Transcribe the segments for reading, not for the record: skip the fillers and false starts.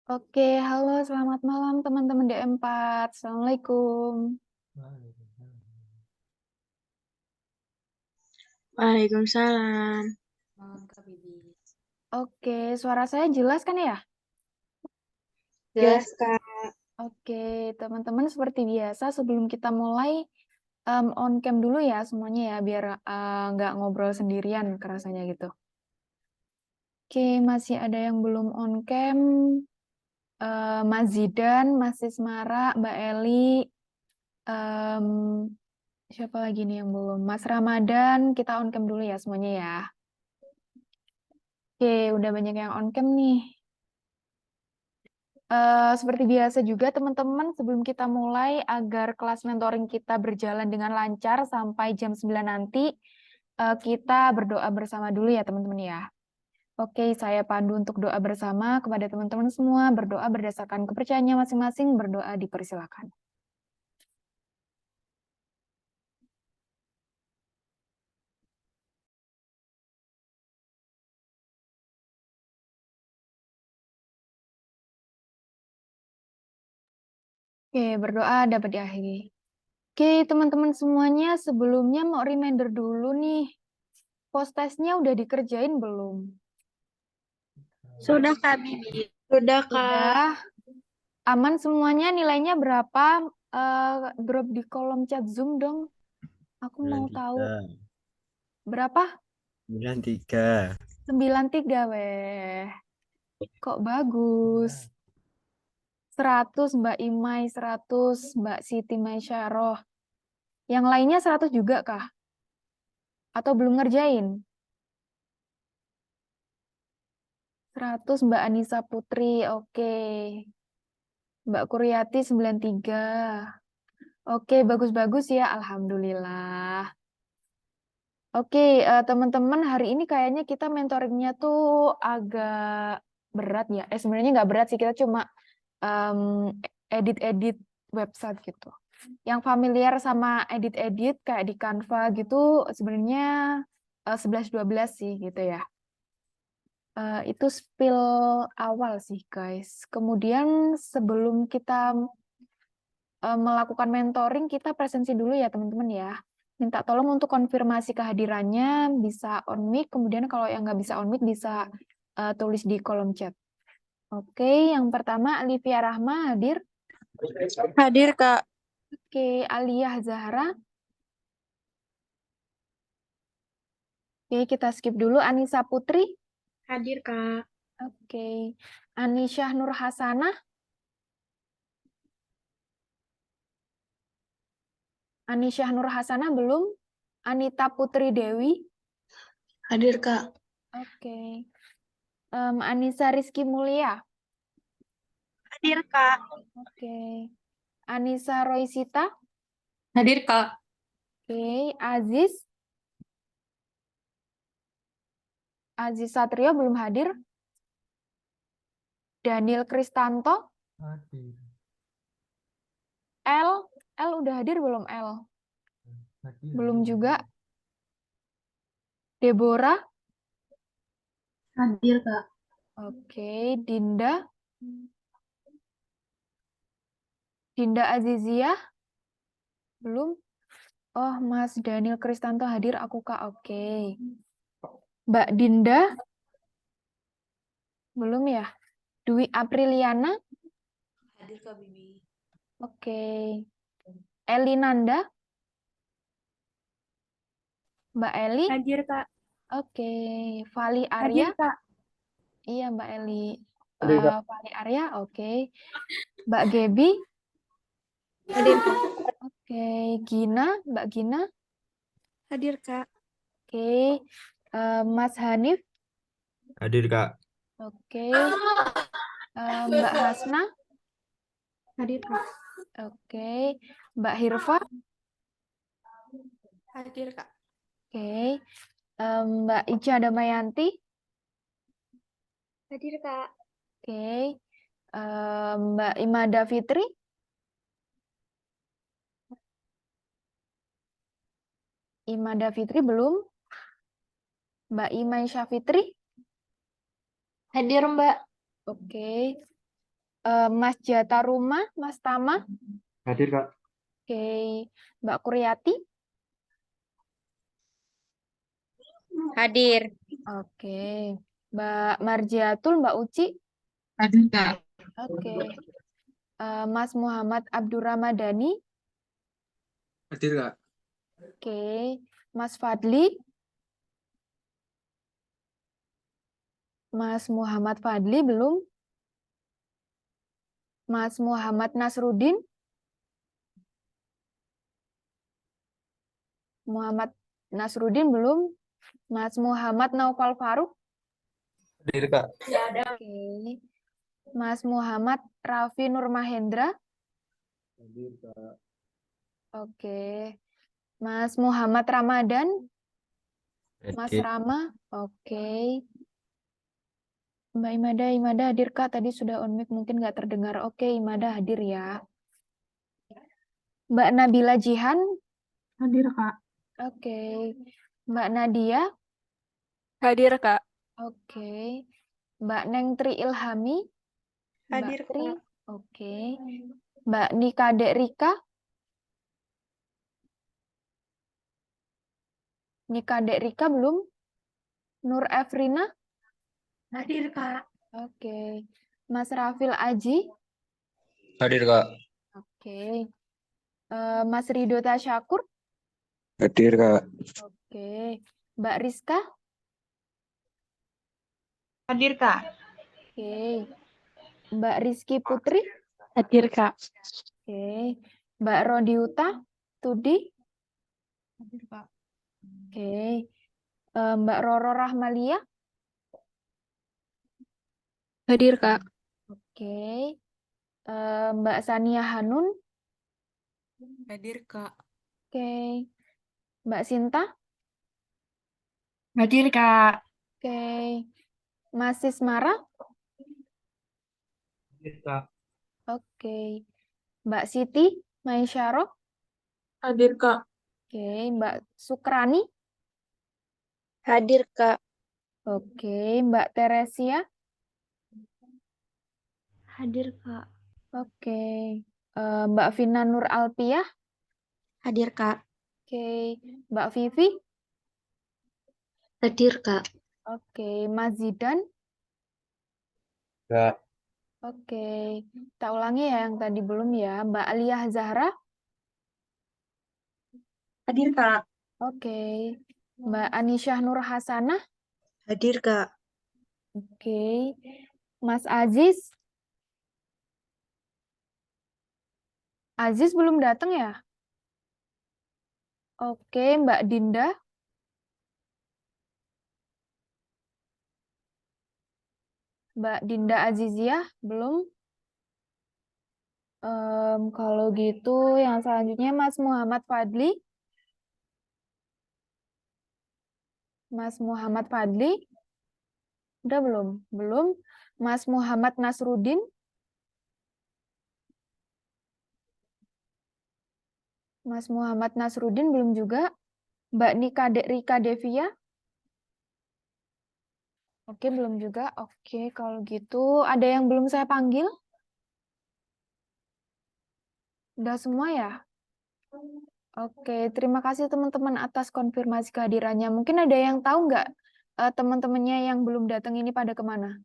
Oke, halo selamat malam teman-teman D4. Assalamualaikum. Waalaikumsalam. Oke, suara saya jelas kan ya? Jelas, Kak. Oke, teman-teman seperti biasa sebelum kita mulai on cam dulu ya semuanya ya biar nggak ngobrol sendirian kerasanya gitu. Oke, masih ada yang belum on cam. Mas Zidan, Mas Ismara, Mbak Eli, em, siapa lagi nih yang belum? Mas Ramadan, kita on cam dulu ya semuanya ya. Oke, udah banyak yang on cam nih. Seperti biasa juga teman-teman, sebelum kita mulai agar kelas mentoring kita berjalan dengan lancar sampai jam 9 nanti, kita berdoa bersama dulu ya teman-teman ya. Oke, saya pandu untuk doa bersama kepada teman-teman semua, berdoa berdasarkan kepercayaannya masing-masing, berdoa dipersilakan. Oke, berdoa dapat diakhiri. Oke, teman-teman semuanya, sebelumnya mau reminder dulu nih, post testnya udah dikerjain belum? Sudah, Kak Bibi. Sudah, Kak. Udah. Aman semuanya, nilainya berapa? Drop di kolom chat Zoom dong. Aku mau tahu 93. berapa? 93. 93 weh. Kok bagus? 100 Mbak Imai, 100 Mbak Siti Maisyarah. Yang lainnya 100 juga kah? Atau belum ngerjain? 100 Mbak Anissa Putri, oke. Mbak Kuryati 93. Oke, bagus-bagus ya, alhamdulillah. Oke, teman-teman, hari ini kayaknya kita mentoringnya tuh agak berat ya. Sebenarnya nggak berat sih, kita cuma edit-edit website gitu. Yang familiar sama edit-edit kayak di Canva gitu, sebenarnya 11-12 sih gitu ya. Itu spill awal sih guys. Kemudian sebelum kita melakukan mentoring, kita presensi dulu ya teman-teman ya. Minta tolong untuk konfirmasi kehadirannya, bisa on mic, kemudian kalau yang nggak bisa on mic bisa tulis di kolom chat. Oke, yang pertama Alivia Rahma hadir. Hadir, Kak. Oke, Aliyah Zahra. Oke, kita skip dulu. Anissa Putri. Hadir, Kak. Oke, Anisyah Nur Hasanah. Anisyah Nur Hasanah belum. Anita Putri Dewi. Hadir, Kak. Oke. Anissa Rizky Mulia. Hadir, Kak. Oke. Anissa Roysita. Hadir, Kak. Oke. Aziz Satrio belum hadir. Daniel Kristanto. Hadir. L udah hadir belum L? Belum juga. Deborah. Hadir, Kak. Oke. Dinda. Dinda Azizia. Belum. Oh, Mas Daniel Kristanto hadir, aku Kak. Oke. Mbak Dinda. Belum ya. Dwi Apriliana. Hadir, Kak Bibi. Oke. Elinanda. Mbak Eli. Hadir, Kak. Oke. Fali Hadir, Arya. Kak. Iya, Mbak Eli. Fali Arya. Oke. Mbak Gebi. Hadir, Kak. Oke. Gina. Mbak Gina. Hadir, Kak. Oke. Mas Hanif. Hadir, Kak. Oke. Mbak Hasna. Hadir, Kak. Oke. Mbak Hirfa. Hadir, Kak. Oke. Mbak Ica Damayanti. Hadir, Kak. Oke. Mbak Imada Fitri. Imada Fitri belum. Mbak Imai Syafitri. Hadir, Mbak. Oke. Mas Jataruma, Mas Tama. Hadir, Kak. Oke, Mbak Kuryati. Hadir. Oke, Mbak Marjiatul, Mbak Uci. Hadir, Kak. Oke, Mas Muhammad Abdurramadani. Hadir, Kak. Oke, Mas Fadli. Mas Muhammad Fadli belum. Mas Muhammad Nasrudin. Muhammad Nasrudin belum. Mas Muhammad Naufal Faruk. Hadir, Kak. Oke. Mas Muhammad Raffi Nurmahendra. Hadir, Kak. Oke. Mas Muhammad Ramadan. Mas Hadir. Rama. Oke. Mbak Imada hadir Kak. Tadi sudah on mic mungkin nggak terdengar. Oke, Imada hadir ya. Mbak Nabila Jihan. Hadir, Kak. Oke. Mbak Nadia. Hadir, Kak. Oke. Mbak Neng Tri Ilhami. Mbak Hadir, Tri. Kak. Oke. Mbak Nika Dek Rika. Nika Dek Rika belum. Nur Efrina. Hadir, Kak. Oke. Mas Rafil Aji. Hadir, Kak. Oke. Mas Rido Tasyakur. Hadir, Kak. Oke. Mbak Rizka. Hadir, Kak. Oke. Mbak Rizky Putri. Hadir, Kak. Oke. Mbak Rodiuta Tudi. Hadir, Kak. Oke. Mbak Roro Rahmalia. Hadir, Kak. Oke. Mbak Sania Hanun. Hadir, Kak. Oke. Mbak Sinta. Hadir, Kak. Oke. Mas Sismara. Hadir, Kak. Oke. Mbak Siti Maisyaro. Hadir, Kak. Oke. Mbak Sukrani. Hadir, Kak. Oke. Mbak Teresia. Hadir, Kak. Oke. Mbak Vina Nur Alpiah. Hadir, Kak. Oke. Mbak Vivi. Hadir, Kak. Oke. Mas Zidan. Kak. Oke. Kita ulangi ya yang tadi belum ya. Mbak Aliyah Zahra. Hadir, Kak. Oke. Mbak Anisyah Nur Hasanah. Hadir, Kak. Oke. Mas Aziz. Aziz belum datang ya? Oke, Mbak Dinda. Mbak Dinda Aziziah belum. Kalau gitu yang selanjutnya Mas Muhammad Fadli. Mas Muhammad Fadli. Udah belum? Belum. Mas Muhammad Nasrudin. Mas Muhammad Nasrudin belum juga. Mbak Rika Devia. Oke, belum juga. Oke, kalau gitu ada yang belum saya panggil? Udah semua ya? Oke, terima kasih teman-teman atas konfirmasi kehadirannya. Mungkin ada yang tahu nggak teman-temannya yang belum datang ini pada kemana?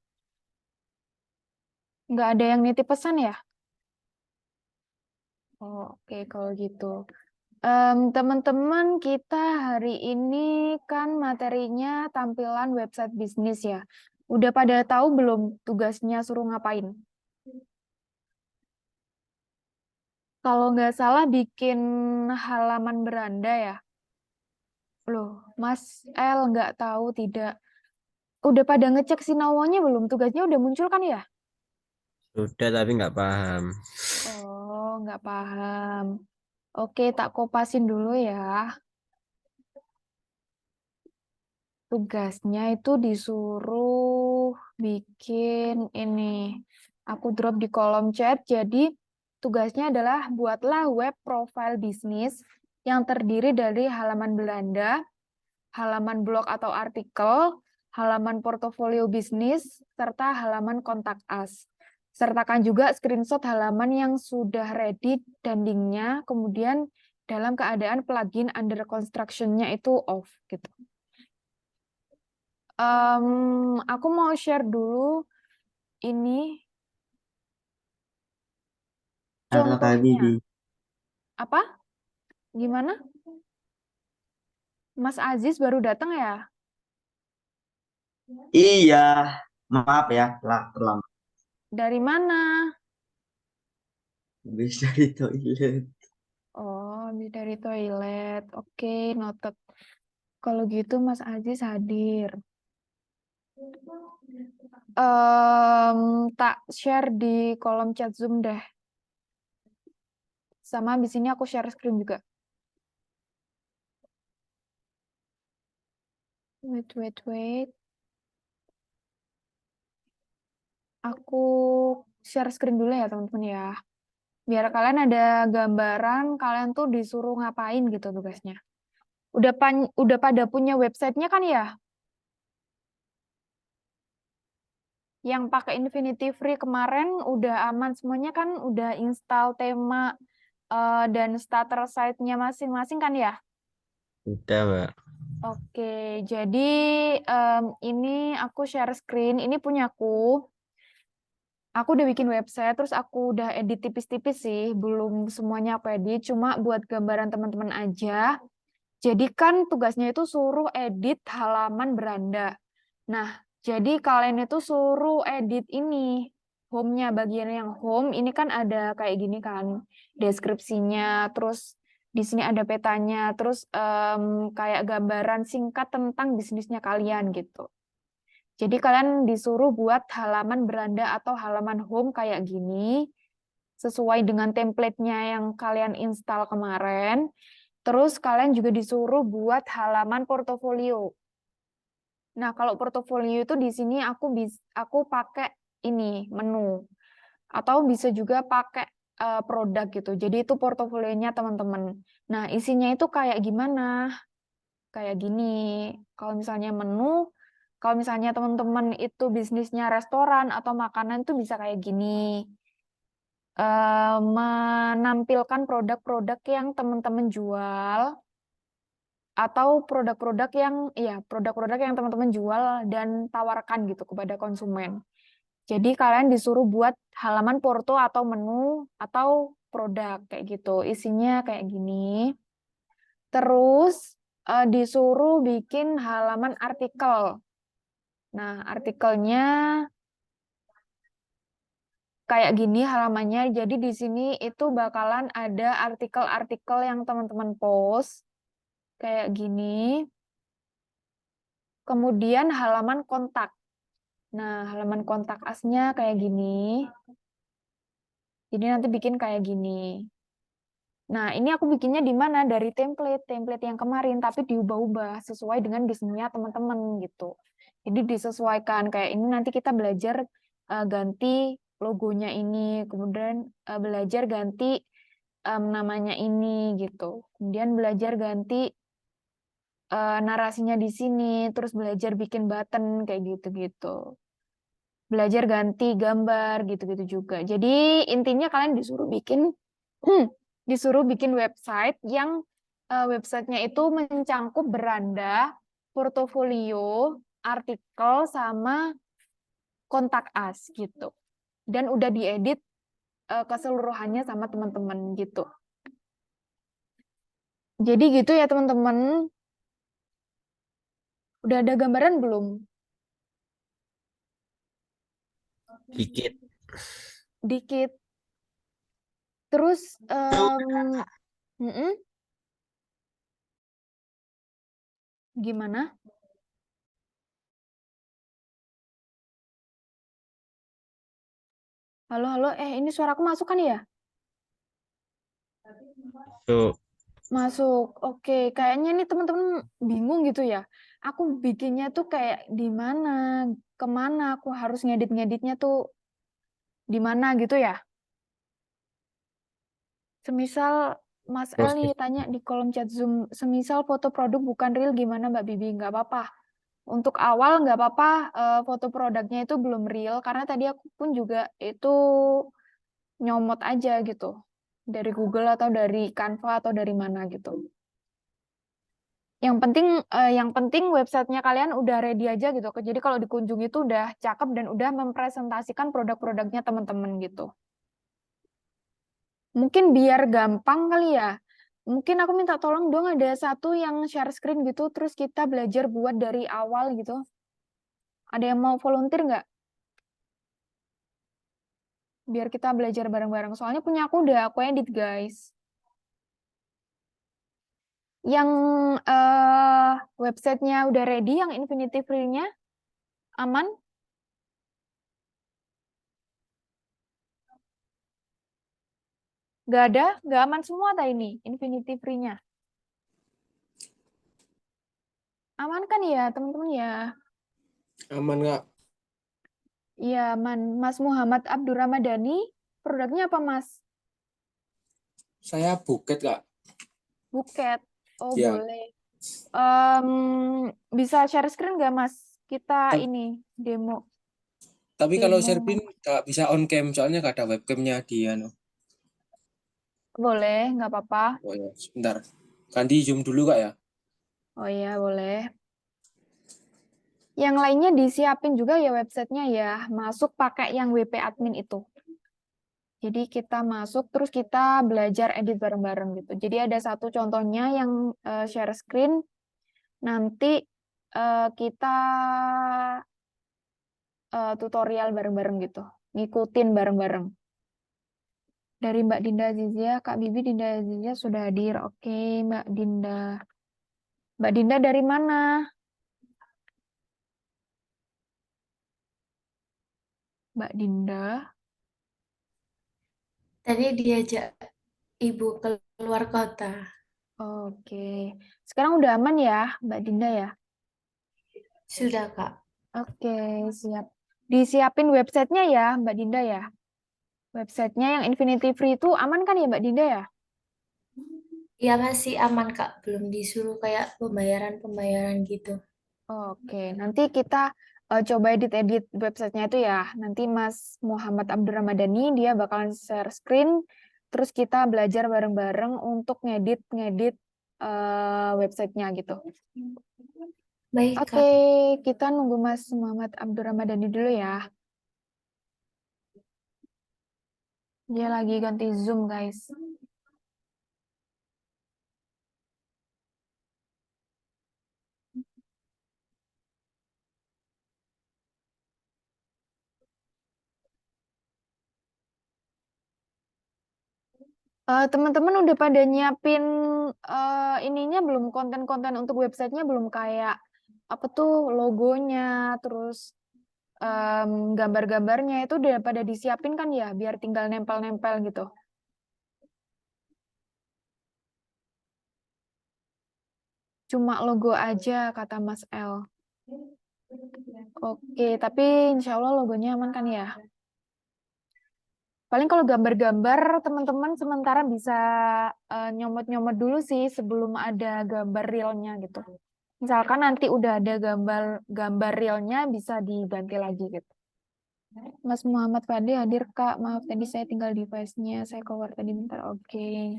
Nggak ada yang nitip pesan ya? Oke, kalau gitu. Teman-teman, kita hari ini kan materinya tampilan website bisnis ya. Udah pada tahu belum tugasnya suruh ngapain? Kalau nggak salah bikin halaman beranda ya. Loh, Mas L nggak tahu tidak. Udah pada ngecek sinawanya belum? Tugasnya udah muncul kan ya? Sudah, tapi nggak paham. Oh, nggak paham. Oke, tak kopasin dulu ya. Tugasnya itu disuruh bikin ini. Aku drop di kolom chat. Jadi tugasnya adalah buatlah web profile bisnis yang terdiri dari halaman Belanda, halaman blog atau artikel, halaman portofolio bisnis, serta halaman kontak us. Sertakan juga screenshot halaman yang sudah ready dan linknya, kemudian dalam keadaan plugin under construction-nya itu off gitu. Aku mau share dulu ini Halo Kak contohnya. Bibi. Apa? Gimana? Mas Aziz baru datang ya? Iya, maaf ya, terlambat. Dari mana? Habis dari toilet. Oh, habis dari toilet. Oke, noted. Kalau gitu Mas Aziz hadir. Tak share di kolom chat Zoom deh. Sama di sini aku share screen juga. Wait. Aku share screen dulu ya teman-teman ya. Biar kalian ada gambaran kalian tuh disuruh ngapain gitu tugasnya. Udah pada punya websitenya kan ya? Yang pakai Infinity Free kemarin udah aman semuanya kan? Udah install tema dan starter site-nya masing-masing kan ya? Udah, Mbak. Oke, jadi ini aku share screen. Ini punyaku. Aku udah bikin website, terus aku udah edit tipis-tipis sih. Belum semuanya aku edit, cuma buat gambaran teman-teman aja. Jadi kan tugasnya itu suruh edit halaman beranda. Nah, jadi kalian itu suruh edit ini. Home-nya, bagian yang home, ini kan ada kayak gini kan. Deskripsinya, terus di sini ada petanya, terus kayak gambaran singkat tentang bisnisnya kalian gitu. Jadi kalian disuruh buat halaman beranda atau halaman home kayak gini, sesuai dengan template-nya yang kalian install kemarin. Terus kalian juga disuruh buat halaman portofolio. Nah, kalau portofolio itu di sini aku pakai ini menu, atau bisa juga pakai produk gitu. Jadi itu portofolionya teman-teman. Nah, isinya itu kayak gimana? Kayak gini. Kalau misalnya menu, kalau misalnya teman-teman itu bisnisnya restoran atau makanan itu bisa kayak gini. Menampilkan produk-produk yang teman-teman jual atau produk-produk yang teman-teman jual dan tawarkan gitu kepada konsumen. Jadi kalian disuruh buat halaman porto atau menu atau produk kayak gitu. Isinya kayak gini. Terus disuruh bikin halaman artikel. Nah, artikelnya kayak gini halamannya. Jadi di sini itu bakalan ada artikel-artikel yang teman-teman post kayak gini. Kemudian halaman kontak. Nah, halaman kontak asnya kayak gini. Jadi nanti bikin kayak gini. Nah, ini aku bikinnya di mana? Dari template yang kemarin, tapi diubah-ubah sesuai dengan bisnisnya teman-teman gitu. Jadi disesuaikan kayak ini nanti kita belajar ganti logonya ini, kemudian belajar ganti namanya ini gitu. Kemudian belajar ganti narasinya di sini, terus belajar bikin button kayak gitu-gitu. Belajar ganti gambar gitu-gitu juga. Jadi intinya kalian disuruh bikin website yang websitenya itu mencangkup beranda, portofolio, artikel, sama kontak us gitu. Dan udah diedit keseluruhannya sama teman-teman gitu. Jadi gitu ya teman-teman. Udah ada gambaran belum? Dikit. Dikit. Terus gimana? Halo, ini suaraku masuk kan ya? Tuh, Masuk. Oke, kayaknya nih teman-teman bingung gitu ya. Aku bikinnya tuh kayak di mana, kemana aku harus ngedit-ngeditnya tuh di mana gitu ya. Semisal Mas proses. Eli tanya di kolom chat Zoom, semisal foto produk bukan real gimana Mbak Bibi? Nggak apa-apa. Untuk awal nggak apa-apa foto produknya itu belum real, karena tadi aku pun juga itu nyomot aja gitu. Dari Google atau dari Canva atau dari mana gitu. Yang penting websitenya kalian udah ready aja gitu. Jadi kalau dikunjungi itu udah cakep dan udah mempresentasikan produk-produknya teman-teman gitu. Mungkin biar gampang kali ya. Mungkin aku minta tolong dong ada satu yang share screen gitu, terus kita belajar buat dari awal gitu. Ada yang mau volunteer nggak? Biar kita belajar bareng-bareng. Soalnya punya aku udah aku edit, guys. Yang websitenya udah ready, yang Infinity Free-nya aman? Nggak ada? Nggak aman semua tak ini, Infinity Free-nya? Aman kan ya, teman-teman ya? Aman nggak? Iya, aman. Mas Muhammad Abdurramadani, produknya apa, Mas? Saya buket Kak. Buket. Oh, Ya. boleh. Bisa share screen nggak, Mas? Kita Tap- ini demo. Tapi kalau Demo. share screen nggak bisa on cam, soalnya nggak ada webcamnya di Boleh, nggak apa-apa. Oh ya, sebentar. Kan di zoom dulu Kak ya. Oh iya, boleh. Yang lainnya disiapin juga ya websitenya ya. Masuk pakai yang WP admin itu. Jadi kita masuk, terus kita belajar edit bareng-bareng gitu. Jadi ada satu contohnya yang share screen. Nanti kita tutorial bareng-bareng gitu. Ngikutin bareng-bareng. Dari Mbak Dinda Azizia, Kak Bibi Dinda Azizia sudah hadir. Oke, Mbak Dinda. Mbak Dinda dari mana? Mbak Dinda. Tadi diajak ibu keluar kota. Oke. Sekarang udah aman ya, Mbak Dinda ya? Sudah, Kak. Oke, siap. Disiapin websitenya ya, Mbak Dinda ya? Websitenya yang Infinity Free itu aman kan ya, Mbak Dinda ya? Ya masih aman, Kak. Belum disuruh kayak pembayaran-pembayaran gitu. Oke, nanti kita coba edit-edit websitenya itu ya. Nanti Mas Muhammad Abdurramadani dia bakalan share screen, terus kita belajar bareng-bareng untuk ngedit websitenya gitu. Baik, Oke, Kak. kita nunggu Mas Muhammad Abdurramadani dulu ya. Dia lagi ganti Zoom, guys. Teman-teman udah pada nyiapin ininya belum, konten-konten untuk websitenya belum, kayak apa tuh logonya, terus gambar-gambarnya itu udah pada disiapin kan ya, biar tinggal nempel-nempel gitu. Cuma logo aja kata Mas L. Oke, tapi insya Allah logonya aman kan ya. Paling kalau gambar-gambar teman-teman sementara bisa nyomot-nyomot dulu sih sebelum ada gambar realnya gitu. Misalkan nanti udah ada gambar realnya bisa diganti lagi gitu. Mas Muhammad Fadli hadir, Kak. Maaf tadi saya tinggal device-nya. Saya keluar tadi bentar. Oke.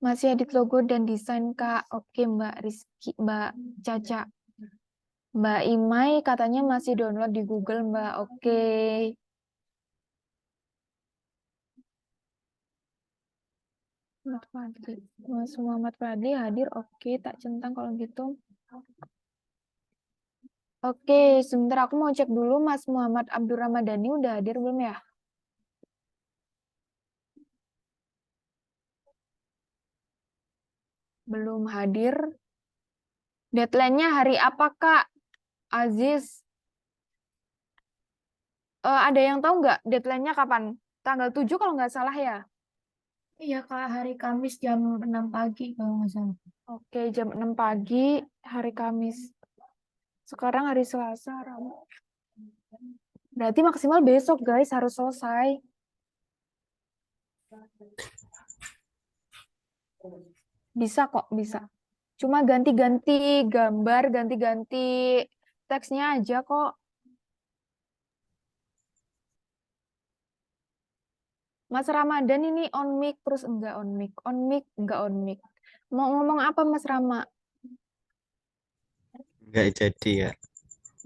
Masih edit logo dan desain, Kak. Oke, Mbak Rizky, Mbak Caca. Mbak Imai katanya masih download di Google, Mbak. Oke. Mas Muhammad Fadli hadir. Oke, tak centang kalau gitu. Oke, sebentar aku mau cek dulu Mas Muhammad Abdurramadani udah hadir belum ya? Belum hadir. Deadline-nya hari apa, Kak? Aziz. Ada yang tahu nggak deadline-nya kapan? Tanggal 7 kalau nggak salah ya? Iya, Kak. Hari Kamis jam 6 pagi kalau nggak salah. Oke, jam 6 pagi hari Kamis. Sekarang hari Selasa, Rabu. Berarti maksimal besok, guys, harus selesai. Bisa kok, bisa. Cuma ganti-ganti gambar, ganti-ganti teksnya aja kok. Mas Ramadan ini on mic terus enggak on mic, on mic enggak on mic. Mau ngomong apa Mas Rama? Nggak jadi ya.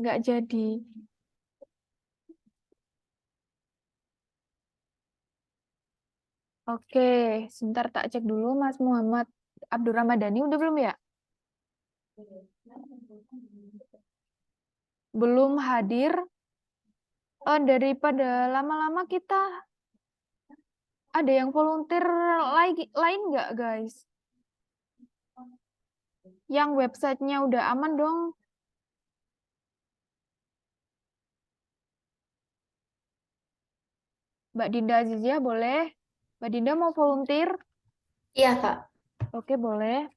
Enggak jadi. Oke, sebentar tak cek dulu Mas Muhammad Abdur Ramadhani udah belum ya? Belum hadir. Daripada lama-lama kita ada yang volunteer lain nggak guys? Yang websitenya udah aman dong. Mbak Dinda Azizia boleh? Mbak Dinda mau volunteer? Iya, Kak. Oke, boleh.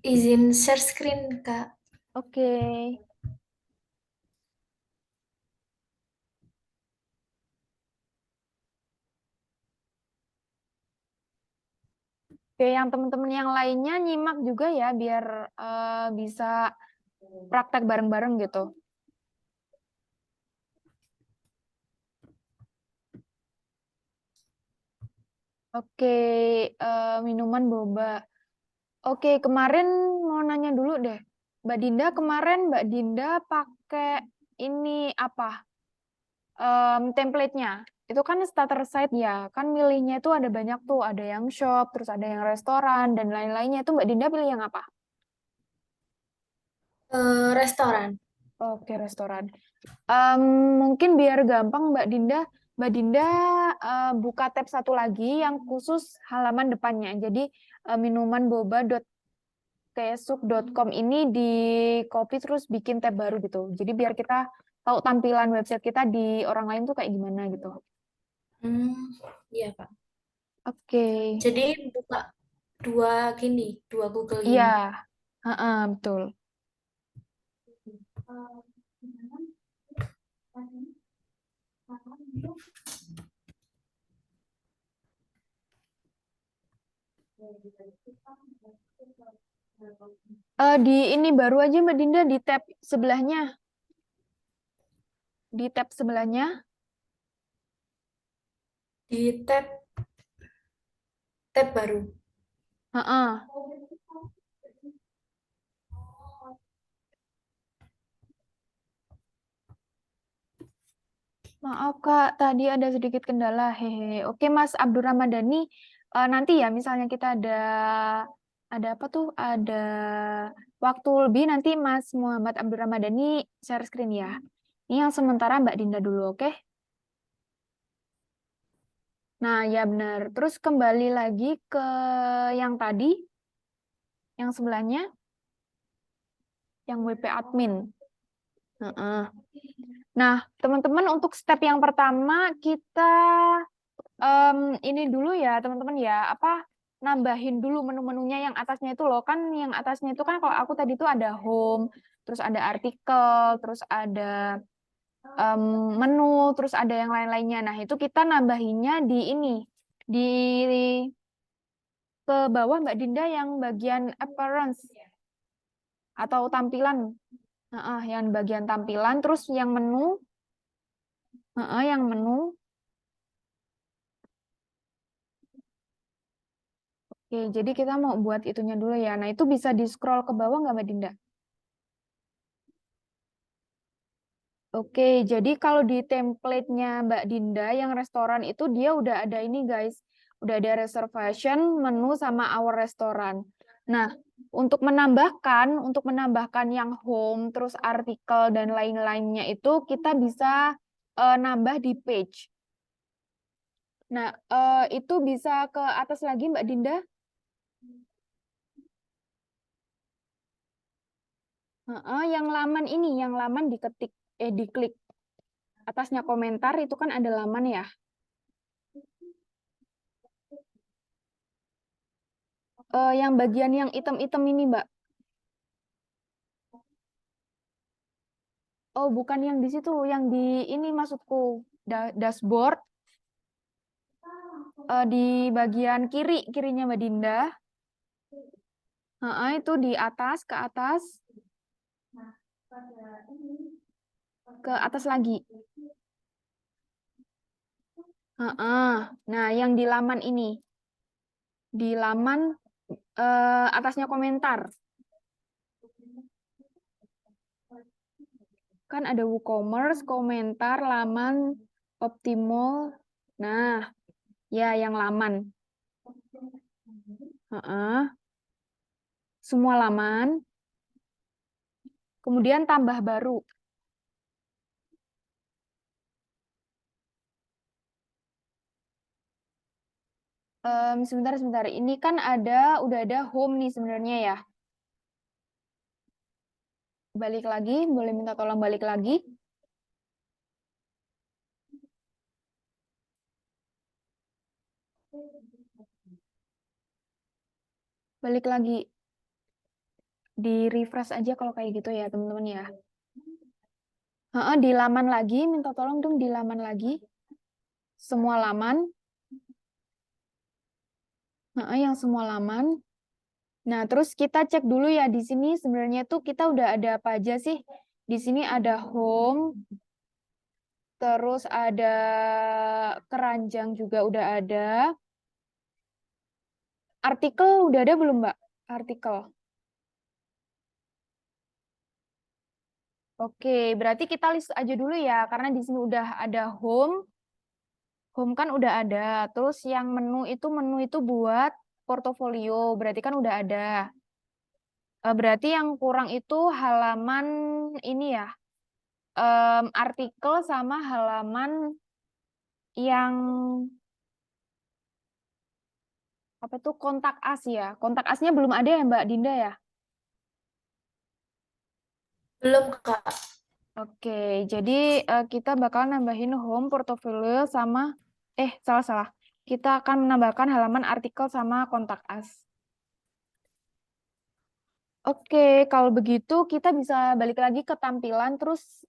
Izin share screen, Kak. Oke. Oke, yang teman-teman yang lainnya nyimak juga ya, biar bisa praktek bareng-bareng gitu. Oke, minuman boba. Oke, kemarin mau nanya dulu deh. Mbak Dinda, kemarin Mbak Dinda pakai ini apa? Template-nya. Itu kan starter site ya. Kan milihnya itu ada banyak tuh. Ada yang shop, terus ada yang restoran, dan lain-lainnya. Itu Mbak Dinda pilih yang apa? Restoran. Oke, restoran. Mungkin biar gampang Mbak Dinda buka tab satu lagi yang khusus halaman depannya. Jadi minumanboba.kesuk.com ini di copy terus bikin tab baru gitu. Jadi biar kita tahu tampilan website kita di orang lain tuh kayak gimana gitu. Iya, Kak. Oke. Jadi buka dua Google Iya, ini. betul. Di ini baru aja Mbak Dinda di tab sebelahnya. Di tab sebelahnya. Di tab baru. Heeh. Maaf Kak, tadi ada sedikit kendala. Hehe. Oke Mas Abdur Ramadhani, nanti ya misalnya kita ada apa tuh? Ada waktu lebih nanti Mas Muhammad Abdur Ramadhani share screen ya. Ini yang sementara Mbak Dinda dulu, oke? Nah, ya benar. Terus kembali lagi ke yang tadi, yang sebelahnya, yang WP admin. Heeh. Nah, teman-teman untuk step yang pertama kita ini dulu ya teman-teman ya, nambahin dulu menu-menunya yang atasnya itu loh, kan yang atasnya itu kan kalau aku tadi itu ada home, terus ada artikel, terus ada menu, terus ada yang lain-lainnya. Nah, itu kita nambahinnya di ini, di ke bawah Mbak Dinda yang bagian appearance atau tampilan. Yang bagian tampilan, terus yang menu, yang menu. Oke, jadi kita mau buat itunya dulu ya. Nah, itu bisa di-scroll ke bawah nggak, Mbak Dinda? Oke, jadi kalau di template-nya Mbak Dinda yang restoran itu dia udah ada ini, guys. Udah ada reservation, menu, sama our restoran. Nah, untuk menambahkan yang home, terus artikel, dan lain-lainnya itu kita bisa nambah di page. Nah, itu bisa ke atas lagi, Mbak Dinda. Yang laman ini, yang laman diklik. Atasnya komentar itu kan ada laman ya. Yang bagian yang item-item ini, Mbak. Oh, bukan yang di situ, yang di ini maksudku. Dashboard. Di bagian kirinya Mbak Dinda. Itu di atas, ke atas. Ke atas lagi. Nah, yang di laman ini. Di laman atasnya komentar. Kan ada WooCommerce, komentar, laman, Optimol. Nah, ya yang laman. Semua laman. Kemudian tambah baru. Sebentar. Ini kan udah ada home nih sebenarnya ya. Balik lagi, boleh minta tolong balik lagi. Balik lagi. Di refresh aja kalau kayak gitu ya, teman-teman ya. Di laman lagi, minta tolong dong di laman lagi. Semua laman. Yang semua laman. Nah, terus kita cek dulu ya di sini sebenarnya tuh kita udah ada apa aja sih? Di sini ada home, terus ada keranjang juga udah ada. Artikel udah ada belum, Mbak? Artikel. Oke, berarti kita list aja dulu ya, karena di sini udah ada home. Home kan udah ada. Terus yang menu itu buat portofolio, berarti kan udah ada. Berarti yang kurang itu halaman ini ya, artikel sama halaman yang apa tuh kontak as ya. Kontak asnya belum ada ya Mbak Dinda ya? Belum, Kak. Oke, jadi kita bakal nambahin home, portofolio sama salah. Kita akan menambahkan halaman artikel sama kontak as. Oke, kalau begitu kita bisa balik lagi ke tampilan terus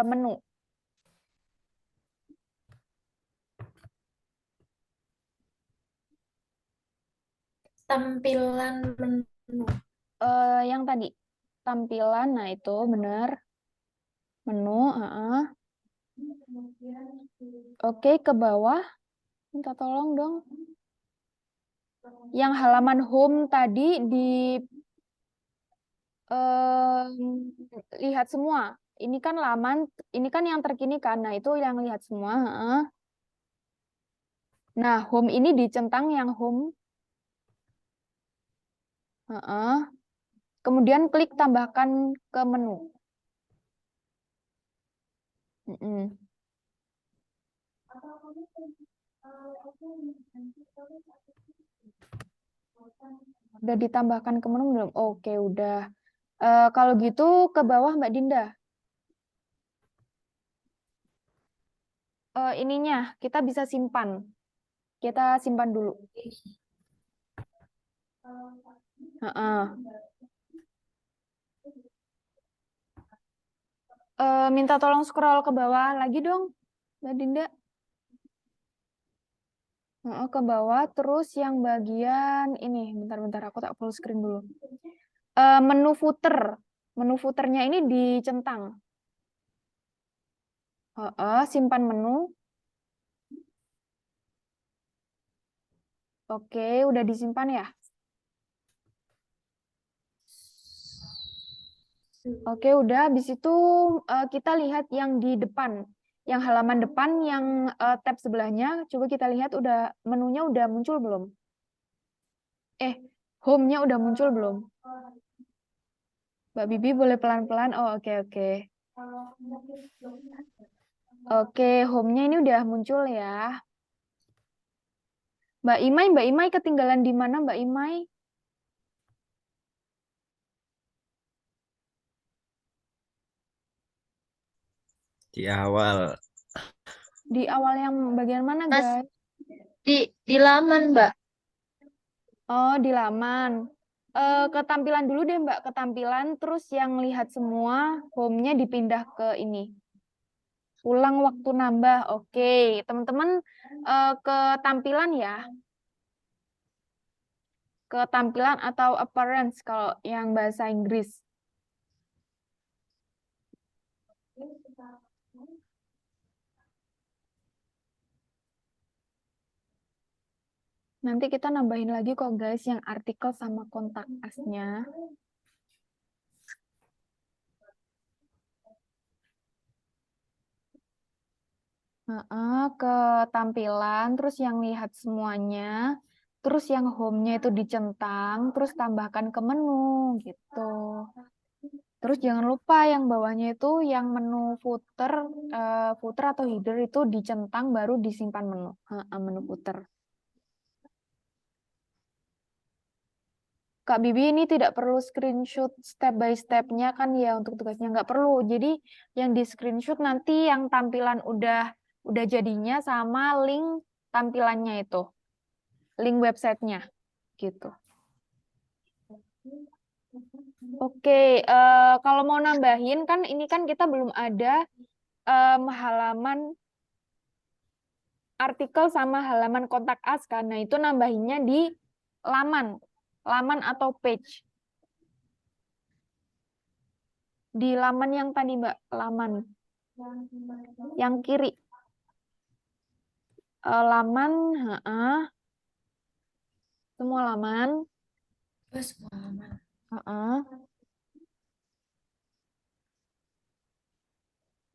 menu. Tampilan menu. Yang tadi tampilan, nah itu benar. Menu, Oke, ke bawah. Minta tolong dong. Yang halaman home tadi lihat semua. Ini kan laman, ini kan yang terkini kan. Nah, itu yang lihat semua. Nah, home ini dicentang yang home. Kemudian klik tambahkan ke menu. Udah ditambahkan ke menu belum? Oke, udah. Kalau gitu ke bawah Mbak Dinda. Ininya kita bisa simpan. Kita simpan dulu. Minta tolong scroll ke bawah lagi dong, Mbak Dinda. Ke bawah, terus yang bagian ini, bentar, aku tak full screen dulu. Menu footer, menu footernya ini dicentang. Simpan menu. Oke, udah disimpan ya? Oke, udah. Habis itu kita lihat yang di depan. Yang halaman depan, yang tab sebelahnya. Coba kita lihat udah menunya udah muncul belum? Home-nya udah muncul belum? Mbak Bibi boleh pelan-pelan? Oh, oke. Oke, home-nya ini udah muncul ya. Mbak Imai ketinggalan di mana Mbak Imai? Di awal. Di awal yang bagian mana, Mas, guys? di laman, Mbak. Oh, di laman. Ketampilan dulu deh, Mbak. Ketampilan, terus yang lihat semua, home-nya dipindah ke ini. Ulang waktu nambah. Oke, teman-teman ke tampilan ya. ke tampilan atau appearance kalau yang bahasa Inggris. Nanti kita nambahin lagi kok guys yang artikel sama kontak asnya. Ke tampilan, terus yang lihat semuanya, terus yang home-nya itu dicentang, terus tambahkan ke menu gitu. Terus jangan lupa yang bawahnya itu yang menu footer, footer atau header itu dicentang baru disimpan menu, menu footer. Kak Bibi ini tidak perlu screenshot step by step-nya kan ya untuk tugasnya nggak perlu. Jadi yang di screenshot nanti yang tampilan udah jadinya sama link tampilannya itu, link websitenya gitu. Oke, kalau mau nambahin kan ini kan kita belum ada halaman artikel sama halaman kontak us kan. Nah itu nambahinnya di laman atau page. Di laman yang tadi Mbak, laman yang kiri. Laman, semua laman. Terus pengalaman.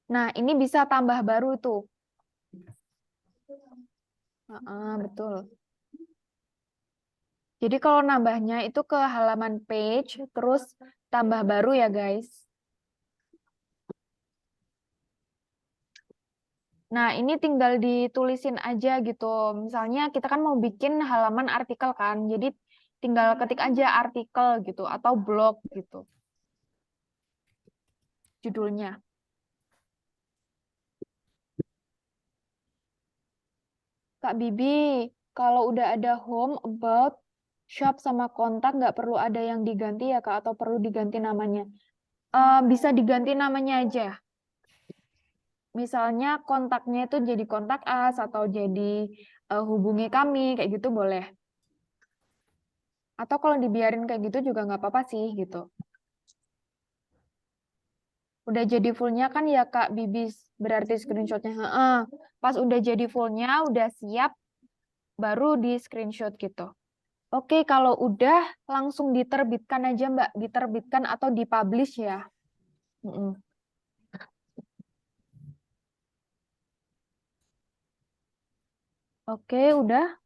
Nah, ini bisa tambah baru tuh. Betul. Jadi kalau nambahnya itu ke halaman page, terus tambah baru ya guys. Nah, ini tinggal ditulisin aja gitu. Misalnya kita kan mau bikin halaman artikel kan, jadi tinggal ketik aja artikel gitu, atau blog gitu. Judulnya. Kak Bibi, kalau udah ada home, about, shop, sama kontak, nggak perlu ada yang diganti ya Kak, atau perlu diganti namanya? Bisa diganti namanya aja. Misalnya kontaknya itu jadi kontak us, atau jadi hubungi kami, kayak gitu boleh. Atau kalau dibiarin kayak gitu juga nggak apa-apa sih, gitu. Udah jadi fullnya kan ya Kak Bibis, berarti screenshotnya. Pas udah jadi fullnya, udah siap, baru di screenshot gitu. Oke, kalau udah langsung diterbitkan aja Mbak, diterbitkan atau dipublish ya. Oke, udah.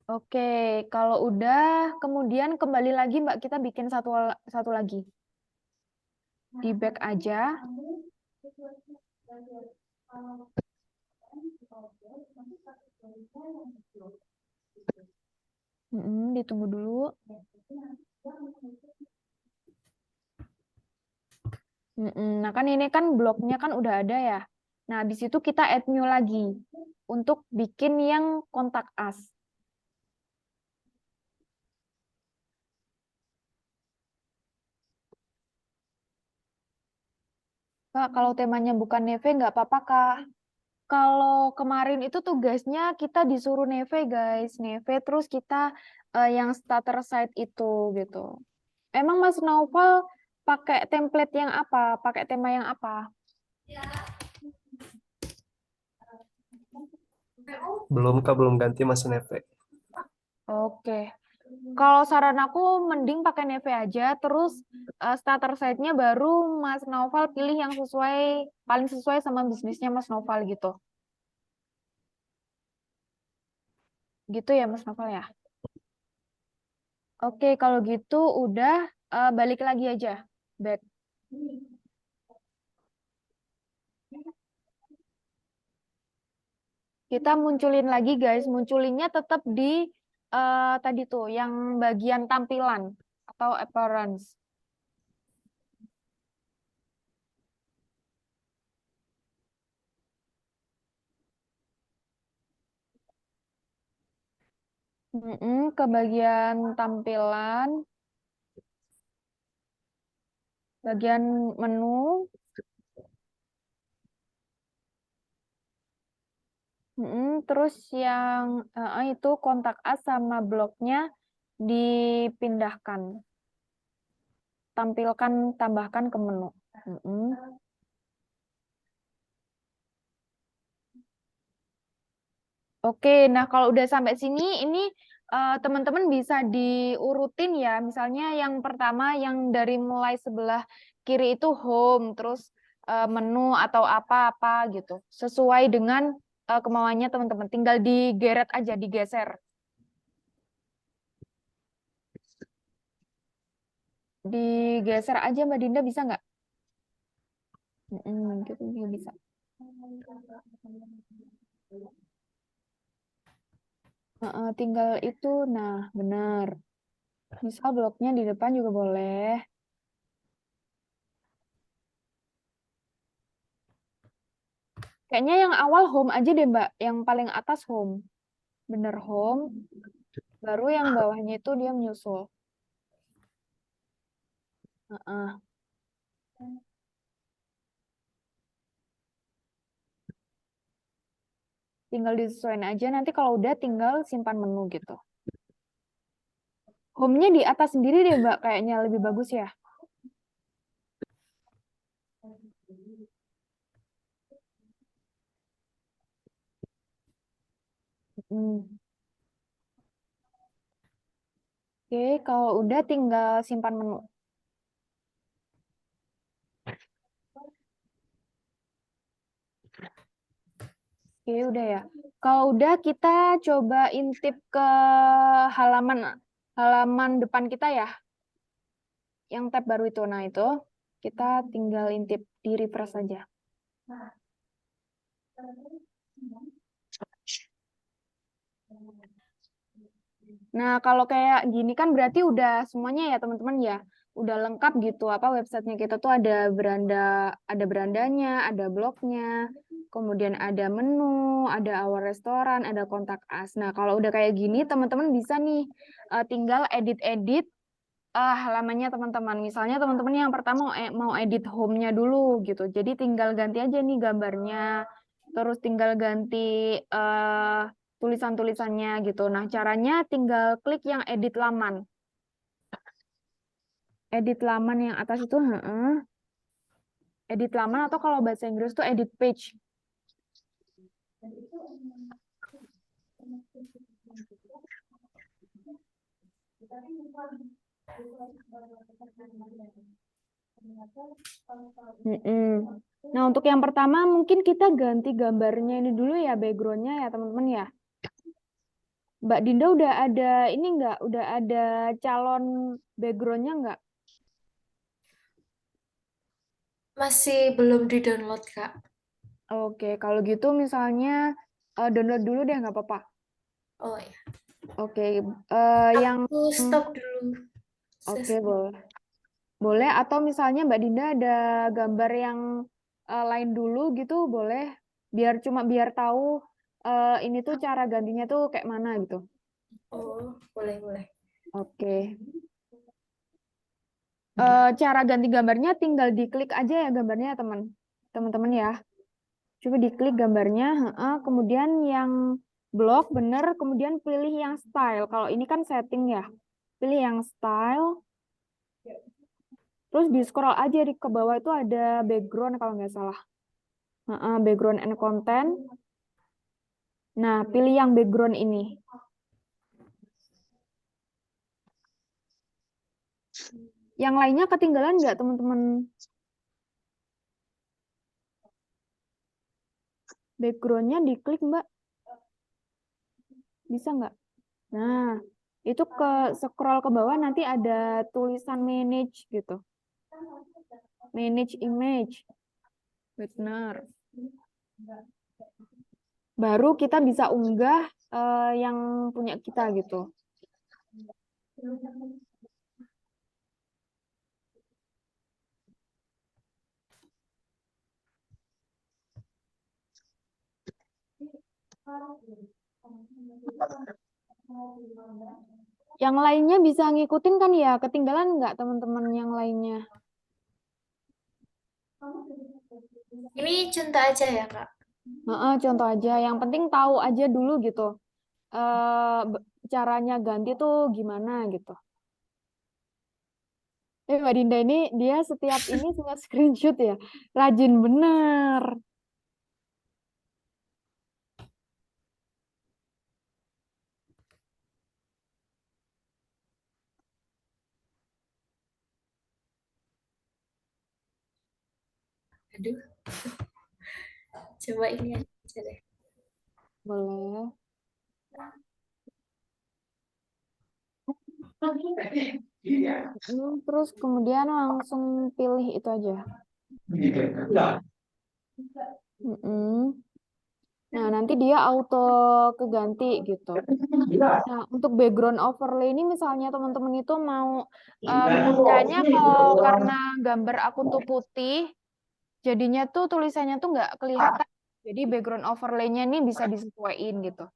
Oke, kalau udah, kemudian kembali lagi Mbak, kita bikin satu lagi. Di back aja. Ditunggu dulu. Nah kan ini kan bloknya kan udah ada ya. Nah di situ kita add new lagi untuk bikin yang kontak us. Kak, kalau temanya bukan Neve nggak apa-apa Kak. Kalau kemarin itu tugasnya kita disuruh Neve guys, Neve terus kita yang starter site itu gitu. Emang Mas Naufal pakai template yang apa? Pakai tema yang apa? Belum Kak, belum ganti masih Neve. Oke. Kalau saran aku mending pakai Neve aja, terus starter site-nya baru Mas Naufal pilih yang paling sesuai sama bisnisnya Mas Naufal gitu. Gitu ya Mas Naufal ya. Oke, kalau gitu udah balik lagi aja. Back. Kita munculin lagi guys, munculinnya tetap di tadi tuh yang bagian tampilan atau appearance. Ke bagian tampilan. bagian menu. Terus yang itu kontak us sama blognya dipindahkan. Tambahkan ke menu. Oke, nah kalau udah sampai sini, ini teman-teman bisa diurutin ya. Misalnya yang pertama yang dari mulai sebelah kiri itu home, terus menu atau apa-apa gitu. Sesuai dengan kemauannya teman-teman. Tinggal digeret aja, digeser. Digeser aja Mbak Dinda bisa nggak? Gitu juga bisa. Tinggal itu, nah benar. Misal bloknya di depan juga boleh. Kayaknya yang awal home aja deh Mbak, yang paling atas home. Bener home, baru yang bawahnya itu dia menyusul. Tinggal disesuaikan aja, nanti kalau udah tinggal simpan menu gitu. Home-nya di atas sendiri deh Mbak, kayaknya lebih bagus ya. Oke, kalau udah tinggal simpan menu. Oke, udah ya. Kalau udah kita coba intip ke halaman depan kita ya. Yang tab baru itu. Nah, itu kita tinggal intip di refresh saja. Nah, kalau kayak gini kan berarti udah semuanya ya, teman-teman ya. Udah lengkap gitu apa websitenya kita tuh ada berandanya, ada blognya, kemudian ada menu, ada our restoran, ada kontak us. Nah, kalau udah kayak gini teman-teman bisa nih tinggal edit-edit halamannya teman-teman. Misalnya teman-teman yang pertama mau edit home-nya dulu gitu. Jadi tinggal ganti aja nih gambarnya. Terus tinggal ganti tulisan-tulisannya gitu. Nah, caranya tinggal klik yang edit laman. Edit laman yang atas itu, edit laman atau kalau bahasa Inggris tuh edit page. Nah, untuk yang pertama mungkin kita ganti gambarnya ini dulu ya, background-nya ya teman-teman ya. Mbak Dinda udah ada ini nggak? Udah ada calon background-nya nggak? Masih belum di-download, Kak. Oke, kalau gitu misalnya download dulu deh, nggak apa-apa. Oh ya. Oke, yang Aku stop dulu. oke boleh. Boleh atau misalnya Mbak Dinda ada gambar yang lain dulu gitu, boleh. Biar tahu ini tuh cara gantinya tuh kayak mana gitu. Oh, boleh. Oke. Cara ganti gambarnya tinggal diklik aja ya gambarnya teman-teman ya. Coba diklik gambarnya, kemudian yang blok bener, kemudian pilih yang style. Kalau ini kan setting ya, pilih yang style. Terus di scroll aja ke bawah itu ada background kalau nggak salah. Background and content. Nah, pilih yang background ini. Yang lainnya ketinggalan nggak teman-teman? Backgroundnya diklik Mbak. Bisa nggak? Nah, itu scroll ke bawah nanti ada tulisan manage gitu. Manage image. Benar. Baru kita bisa unggah yang punya kita gitu. Yang lainnya bisa ngikutin kan ya? Ketinggalan nggak teman-teman yang lainnya? Ini contoh aja ya, Kak. Heeh, contoh aja, yang penting tahu aja dulu gitu. Caranya ganti tuh gimana gitu. Mbak Dinda ini dia setiap ini suka screenshot ya. Rajin bener. Aduh, coba ini aja deh. Boleh. Terus kemudian langsung pilih itu aja. Nah, nanti dia auto keganti gitu. Nah, untuk background overlay ini misalnya teman-teman itu mau kayaknya kalau karena gambar aku tuh putih, jadinya tuh tulisannya tuh nggak kelihatan. Jadi background overlay-nya ini bisa disesuaiin gitu.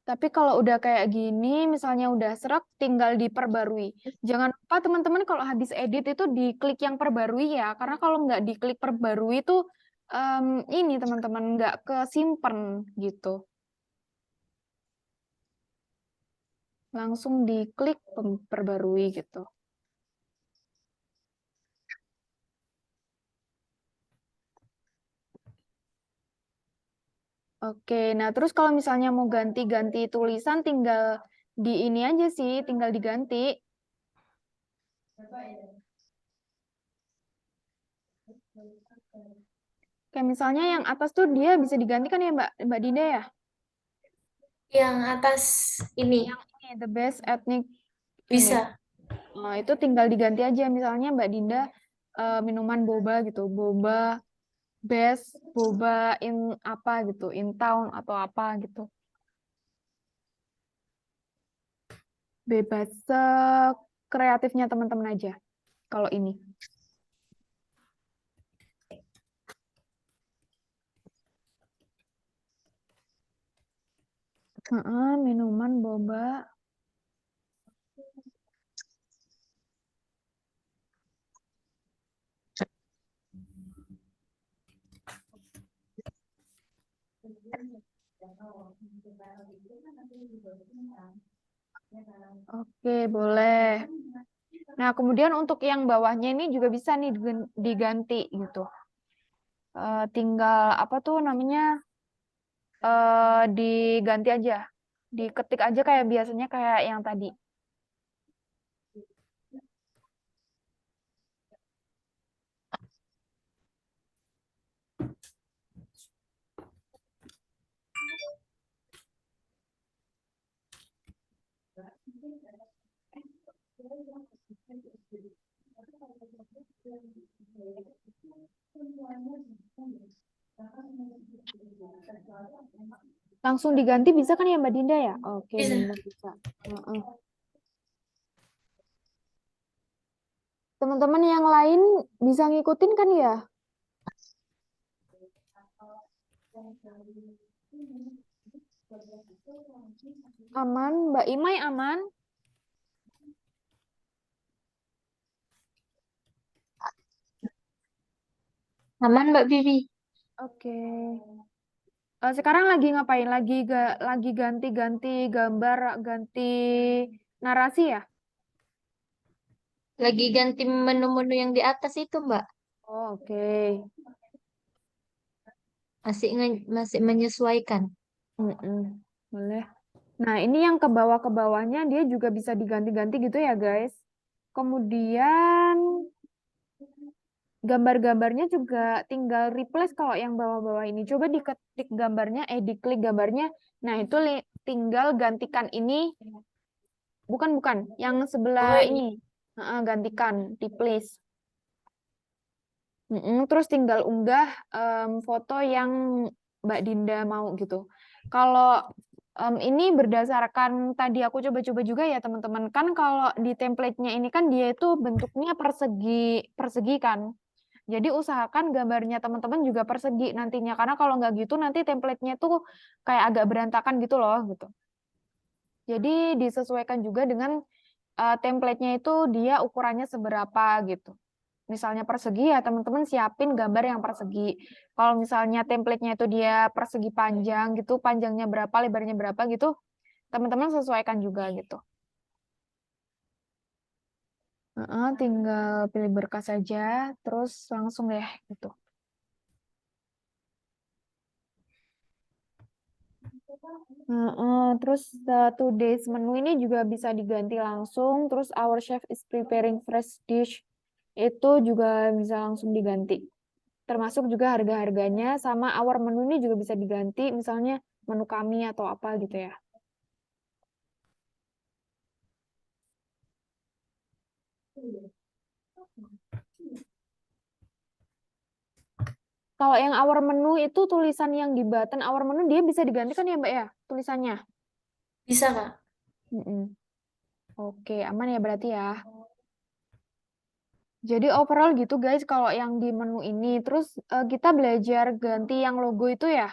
Tapi kalau udah kayak gini, misalnya udah serak, tinggal diperbarui. Jangan lupa teman-teman kalau habis edit itu diklik yang perbarui ya, karena kalau nggak diklik perbarui itu ini teman-teman nggak kesimpan gitu. Langsung diklik perbarui gitu. Oke, nah terus kalau misalnya mau ganti-ganti tulisan, tinggal di ini aja sih, tinggal diganti. Kayak misalnya yang atas tuh dia bisa digantikan ya Mbak Dinda ya? Yang atas ini Ini the best ethnic ini. bisa. Nah, itu tinggal diganti aja misalnya Mbak Dinda minuman boba gitu, boba best, boba in apa gitu, in town atau apa gitu. Bebas kreatifnya teman-teman aja kalau ini. Minuman boba. Oke, boleh. Nah, kemudian untuk yang bawahnya ini juga bisa nih diganti gitu. Tinggal apa tuh namanya? Diganti aja. Diketik aja kayak biasanya kayak yang tadi. Langsung diganti bisa kan ya Mbak Dinda ya? Oke, Bisa. benar bisa. Teman-teman yang lain bisa ngikutin kan ya? Aman, Mbak Imai aman? Aman, Mbak Bibi. Oke. Sekarang lagi ngapain? Lagi ganti-ganti gambar, ganti narasi ya? Lagi ganti menu-menu yang di atas itu, Mbak. Oh, oke. Masih menyesuaikan. Boleh. Nah, ini yang ke bawahnya dia juga bisa diganti-ganti gitu ya, guys. Kemudian gambar-gambarnya juga tinggal replace kalau yang bawah-bawah ini. Coba diketik gambarnya, diklik gambarnya. Nah, itu tinggal gantikan ini. Bukan, yang sebelah ini. Gantikan, replace. Terus tinggal unggah foto yang Mbak Dinda mau gitu. Kalau ini berdasarkan tadi aku coba-coba juga ya teman-teman. Kan kalau di template-nya ini kan dia itu bentuknya persegi kan. Jadi usahakan gambarnya teman-teman juga persegi nantinya. Karena kalau nggak gitu nanti template-nya tuh kayak agak berantakan gitu loh gitu. Jadi disesuaikan juga dengan template-nya itu dia ukurannya seberapa gitu. Misalnya persegi ya teman-teman siapin gambar yang persegi. Kalau misalnya template-nya itu dia persegi panjang gitu, panjangnya berapa, lebarnya berapa gitu, teman-teman sesuaikan juga gitu. Tinggal pilih berkas saja, terus langsung deh gitu. Terus today's menu ini juga bisa diganti langsung. Terus our chef is preparing fresh dish itu juga bisa langsung diganti. Termasuk juga harga-harganya sama our menu ini juga bisa diganti. Misalnya menu kami atau apa gitu ya. Kalau yang our menu itu tulisan yang di button our menu dia bisa digantikan ya Mbak ya tulisannya. Bisa, Kak. Oke, aman ya berarti ya. Jadi overall gitu guys kalau yang di menu ini. Terus kita belajar ganti yang logo itu ya.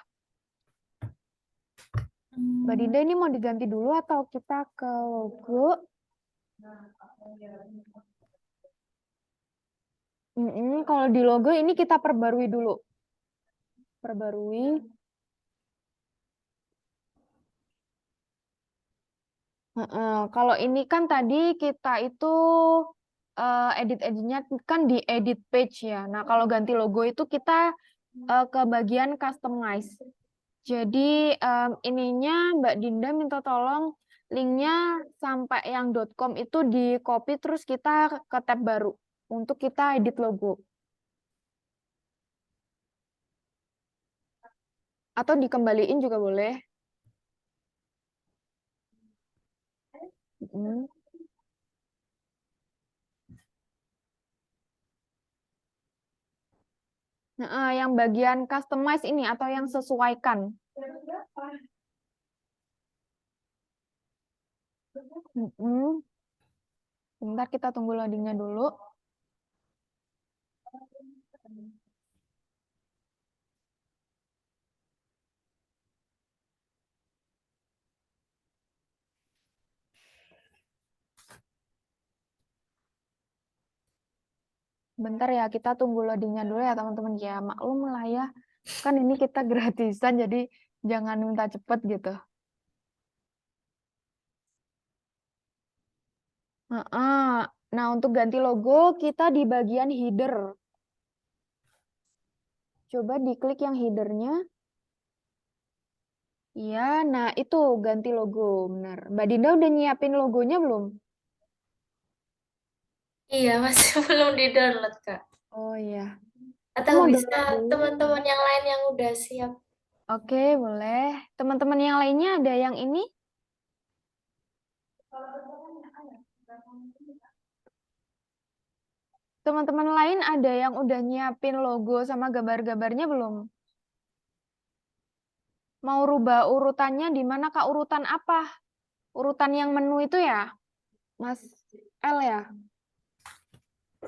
Mbak Dinda ini mau diganti dulu atau kita ke logo? Kalau di logo ini kita perbarui dulu. Perbarui. Kalau ini kan tadi kita itu edit-editnya kan di edit page ya. Nah kalau ganti logo itu kita ke bagian customize. Jadi ininya Mbak Dinda minta tolong linknya sampai yang .com itu di copy terus kita ke tab baru untuk kita edit logo. Atau dikembaliin juga boleh. Yang bagian customize ini atau yang sesuaikan. Bentar kita tunggu loadingnya dulu. Bentar ya, kita tunggu loadingnya dulu ya teman-teman ya. Maklum lah ya, kan ini kita gratisan jadi jangan minta cepet gitu. Nah, untuk ganti logo kita di bagian header. Coba diklik yang headernya. Iya, nah itu ganti logo, benar. Mbak Dinda udah nyiapin logonya belum? Iya, masih belum di-download, Kak. Oh iya. Atau Mau bisa download dulu. teman-teman yang lain yang udah siap. Oke, boleh. Teman-teman yang lainnya ada yang ini? Teman-teman lain ada yang udah nyiapin logo sama gambar-gambarnya belum? Mau rubah urutannya di mana Kak? Urutan apa? Urutan yang menu itu ya? Mas L ya?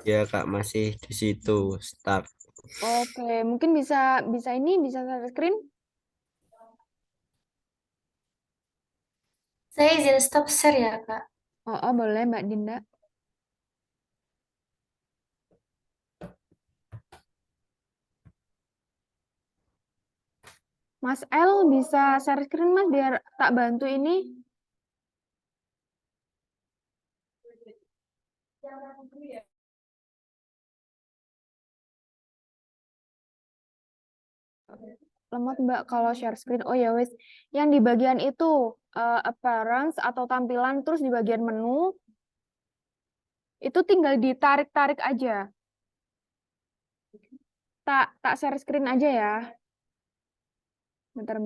Ya Kak, masih di situ start. Oke, mungkin bisa ini bisa share screen? Saya izin stop share ya, Kak. Oh, boleh Mbak Dinda. Mas L bisa share screen Mas biar tak bantu ini. Lemot Mbak kalau share screen. Oh ya wes, yang di bagian itu appearance atau tampilan terus di bagian menu itu tinggal ditarik-tarik aja. Tak share screen aja ya. Bentar.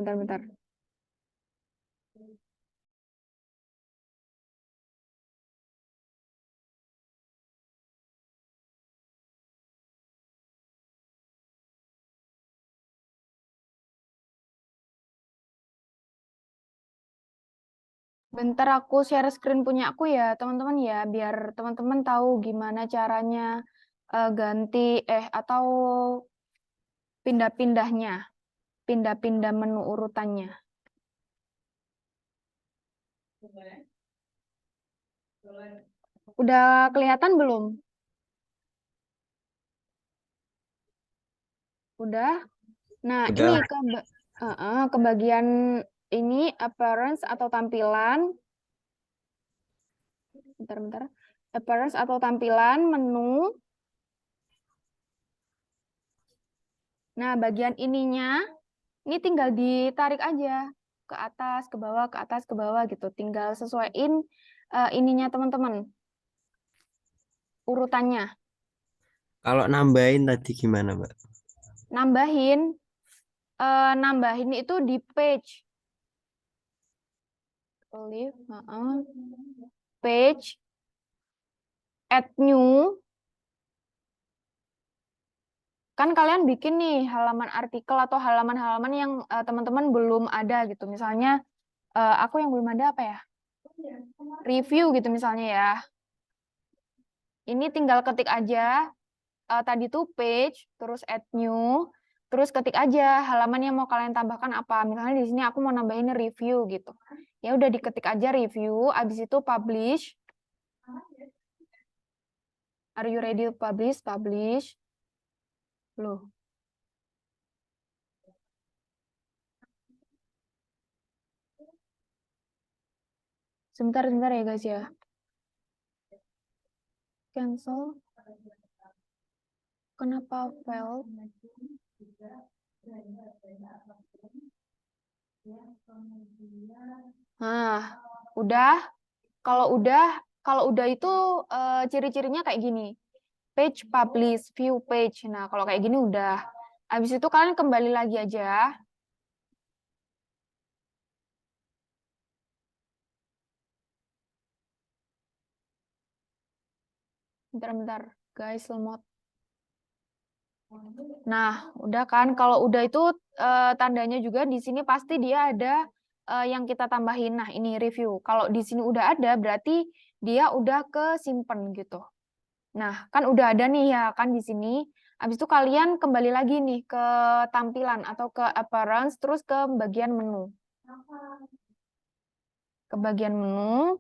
Bentar aku share screen punya aku ya, teman-teman ya, biar teman-teman tahu gimana caranya ganti atau pindah-pindahnya, pindah-pindah menu urutannya. Udah kelihatan belum? Udah? Nah, Udah. ini ke bagian ini appearance atau tampilan. Bentar. Appearance atau tampilan menu. Nah, bagian ininya ini tinggal ditarik aja ke atas, ke bawah, ke atas, ke bawah gitu. Tinggal sesuaiin ininya teman-teman. Urutannya. Kalau nambahin tadi gimana, Mbak? Nambahin itu di page. Page, add new. Kan kalian bikin nih halaman artikel atau halaman-halaman yang teman-teman belum ada gitu. Misalnya aku yang belum ada apa ya? Review gitu misalnya ya. Ini tinggal ketik aja tadi tuh page, terus add new, terus ketik aja halaman yang mau kalian tambahkan apa. Misalnya di sini aku mau nambahin review gitu. Ya udah diketik aja review, abis itu publish. Are you ready to publish? Publish. Loh. Sebentar ya guys ya. Cancel. Kenapa fail? Nah, udah. Kalau udah itu ciri-cirinya kayak gini. Page publish, view page. Nah, kalau kayak gini udah. Habis itu kalian kembali lagi aja. Bentar, guys, lemot. Nah, udah kan? Kalau udah itu tandanya juga di sini pasti dia ada yang kita tambahin. Nah, ini review. Kalau di sini udah ada, berarti dia udah kesimpan gitu. Nah, kan udah ada nih ya kan di sini. Habis itu kalian kembali lagi nih ke tampilan atau ke appearance, terus ke bagian menu. Ke bagian menu.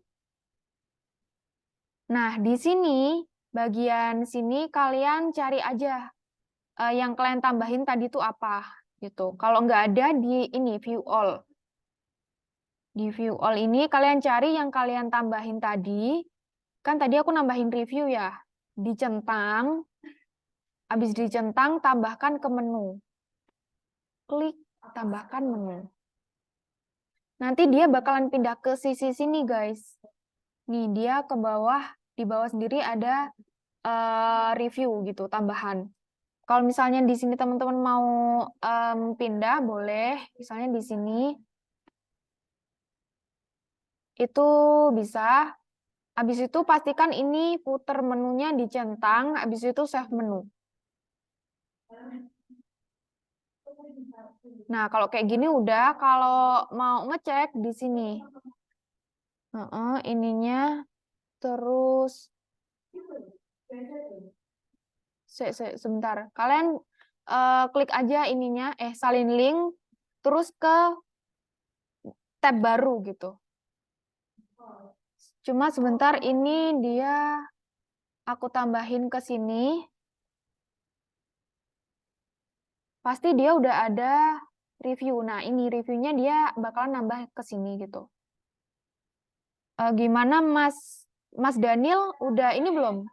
Nah, di sini, bagian sini kalian cari aja yang kalian tambahin tadi itu apa gitu. Kalau nggak ada di ini view all. Di view all ini kalian cari yang kalian tambahin tadi. Kan tadi aku nambahin review ya. Dicentang, habis dicentang tambahkan ke menu. Klik tambahkan menu. Nanti dia bakalan pindah ke sisi sini guys. Nih dia ke bawah, di bawah sendiri ada review gitu tambahan. Kalau misalnya di sini teman-teman mau pindah, boleh. Misalnya di sini, itu bisa. Habis itu pastikan ini footer menunya dicentang, habis itu save menu. Nah, kalau kayak gini udah, kalau mau ngecek di sini. Ininya, terus... Sebentar. Kalian klik aja ininya, salin link, terus ke tab baru gitu. Cuma sebentar ini dia aku tambahin ke sini. Pasti dia udah ada review. Nah, ini reviewnya dia bakalan nambah ke sini gitu. Gimana Mas Daniel udah ini belum?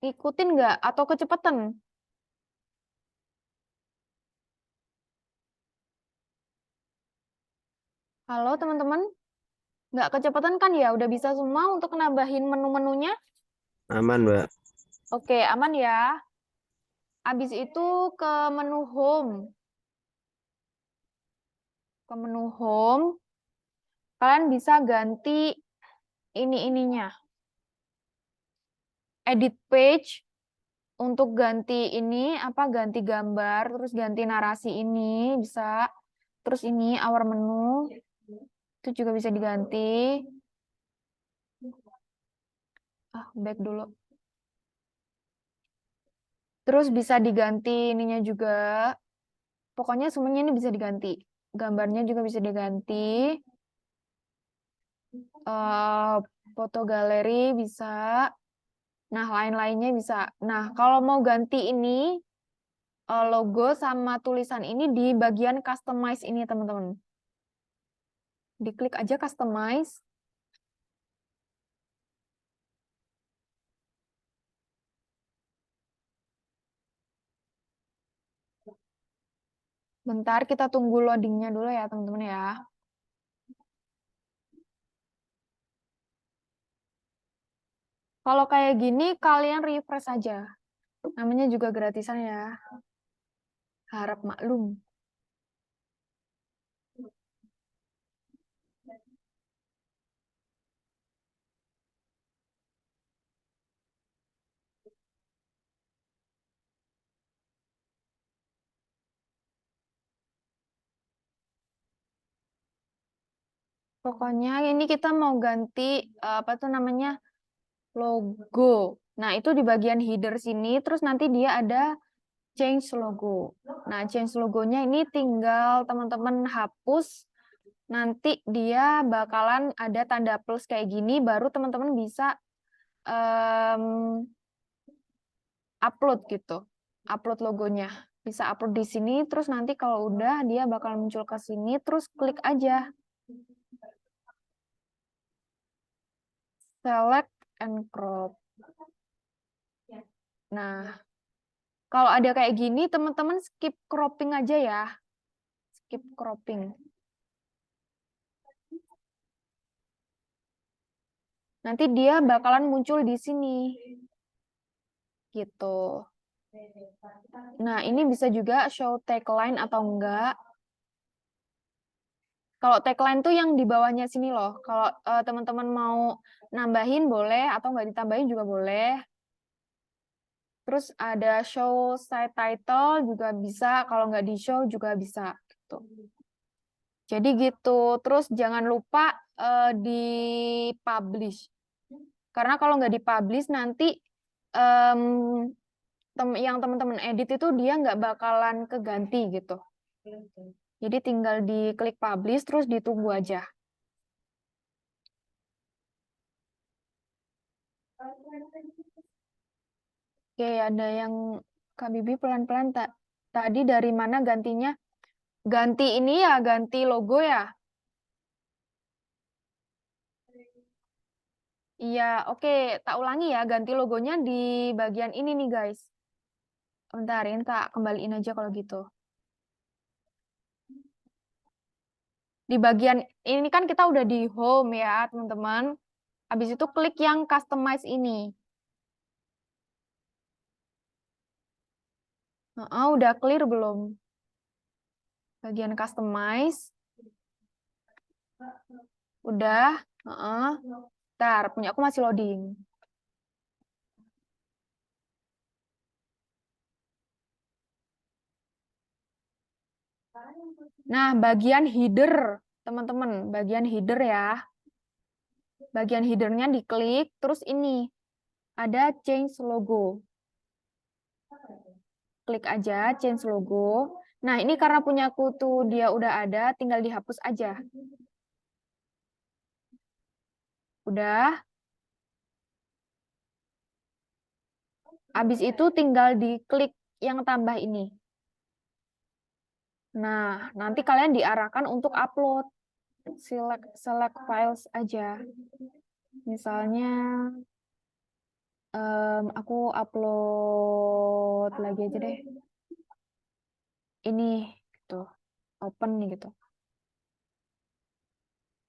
Ikutin nggak atau kecepatan? Halo teman-teman? Nggak kecepatan kan ya? Udah bisa semua untuk nambahin menu-menunya? Aman, Mbak. Oke, aman ya. Habis itu ke menu home. Ke menu home, kalian bisa ganti ininya. Edit page untuk ganti ini ganti gambar, terus ganti narasi ini bisa. Terus ini our menu itu juga bisa diganti. Back dulu. Terus bisa diganti ininya juga. Pokoknya semuanya ini bisa diganti. Gambarnya juga bisa diganti. foto galeri bisa. Nah, lain-lainnya bisa. Nah, kalau mau ganti ini, logo sama tulisan ini di bagian customize ini, teman-teman. Diklik aja customize. Bentar, kita tunggu loadingnya dulu ya, teman-teman ya. Kalau kayak gini, kalian refresh aja. Namanya juga gratisan ya. Harap maklum. Pokoknya ini kita mau ganti apa tuh namanya logo. Nah, itu di bagian header sini, terus nanti dia ada change logo. Nah, change logonya ini tinggal teman-teman hapus. Nanti dia bakalan ada tanda plus kayak gini, baru teman-teman bisa upload gitu. Upload logonya. Bisa upload di sini, terus nanti kalau udah dia bakal muncul ke sini, terus klik aja. Select and crop. Nah, kalau ada kayak gini, teman-teman skip cropping aja ya. Skip cropping. Nanti dia bakalan muncul di sini. Gitu. Nah, ini bisa juga show tagline atau enggak. Kalau tagline tuh yang di bawahnya sini loh. Kalau teman-teman mau nambahin boleh, atau nggak ditambahin juga boleh. Terus ada show side title juga bisa, kalau nggak di show juga bisa. Gitu. Jadi gitu. Terus jangan lupa di publish. Karena kalau nggak di publish nanti yang teman-teman edit itu dia nggak bakalan keganti gitu. Jadi tinggal diklik publish terus ditunggu aja. Oke, ada yang Kak Bibi pelan-pelan tadi dari mana gantinya? Ganti ini ya, ganti logo ya? Iya, oke, tak ulangi ya, ganti logonya di bagian ini nih guys. Bentar, ini tak kembaliin aja kalau gitu. Di bagian ini kan kita udah di home ya, teman-teman. Habis itu klik yang customize ini. Udah clear belum? Bagian customize. Udah. Ntar, punya aku masih loading. Nah, bagian header, teman-teman. Bagian header ya. Bagian headernya diklik, terus ini. Ada change logo. Klik aja, change logo. Nah, ini karena punyaku tuh dia udah ada, tinggal dihapus aja. Udah. Habis itu tinggal diklik yang tambah ini. Nah, nanti kalian diarahkan untuk upload. Select files aja. Misalnya, aku upload lagi aja deh. Ini, gitu. Open nih, gitu.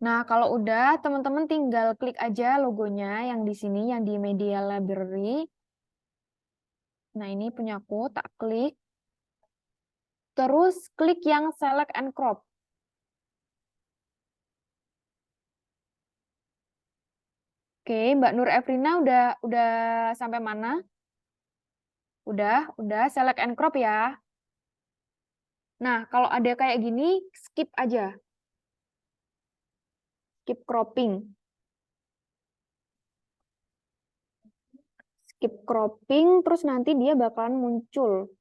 Nah, kalau udah, teman-teman tinggal klik aja logonya yang di sini, yang di media library. Nah, ini punya aku, tak klik. Terus klik yang select and crop. Oke, Mbak Nur Efrina udah sampai mana? Udah select and crop ya. Nah, kalau ada kayak gini, skip aja. Skip cropping. Skip cropping, terus nanti dia bakalan muncul.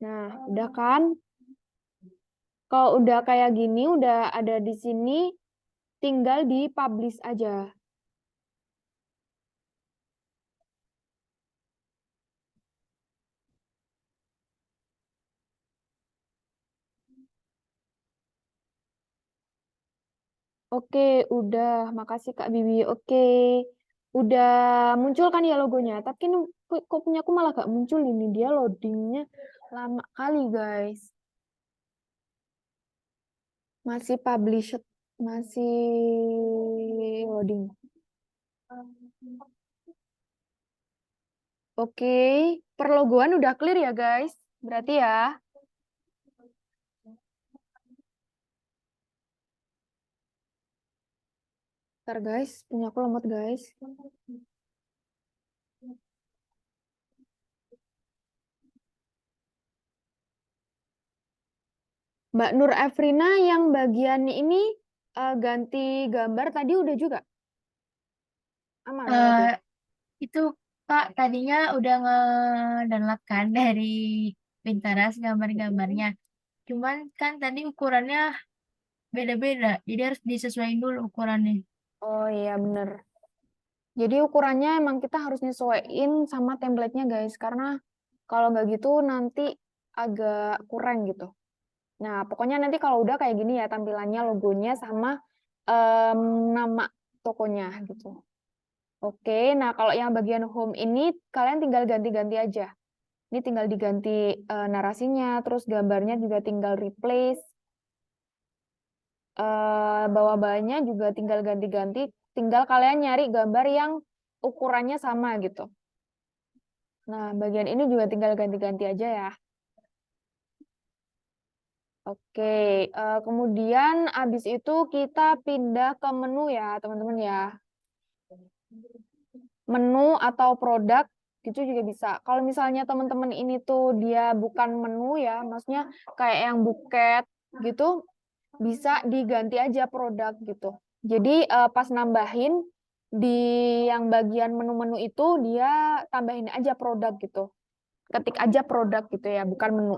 Nah, udah kan? Kalau udah kayak gini, udah ada di sini, tinggal di publish aja. Oke, udah. Makasih Kak Bibi. Oke. Udah muncul kan ya logonya. Tapi kok punya aku malah gak muncul ini. Dia loadingnya lama kali, guys. Masih published. Masih loading. Oke. Perlogoan udah clear ya, guys. Berarti ya. Ntar guys, punya aku lemot guys. Mbak Nur Efrina yang bagian ini ganti gambar tadi udah juga? Aman berarti? Eh, itu Kak tadinya udah nge-download kan dari Pinterest gambar-gambarnya. Cuman kan tadi ukurannya beda-beda, jadi harus disesuaikan dulu ukurannya. Oh iya bener. Jadi ukurannya emang kita harus nyesuaiin sama template-nya guys. Karena kalau nggak gitu nanti agak kurang gitu. Nah pokoknya nanti kalau udah kayak gini ya tampilannya, logonya sama nama tokonya gitu. Oke, nah kalau yang bagian home ini kalian tinggal ganti-ganti aja. Ini tinggal diganti narasinya, terus gambarnya juga tinggal replace. Bawah-bawahnya juga tinggal ganti-ganti. Tinggal kalian nyari gambar yang ukurannya sama gitu. Nah, bagian ini juga tinggal ganti-ganti aja ya. Oke, kemudian abis itu kita pindah ke menu ya, teman-teman ya. Menu atau produk gitu juga bisa. Kalau misalnya teman-teman ini tuh dia bukan menu ya, maksudnya kayak yang buket gitu, bisa diganti aja produk gitu. Jadi pas nambahin di yang bagian menu-menu itu dia tambahin aja produk gitu. Ketik aja produk gitu ya, bukan menu.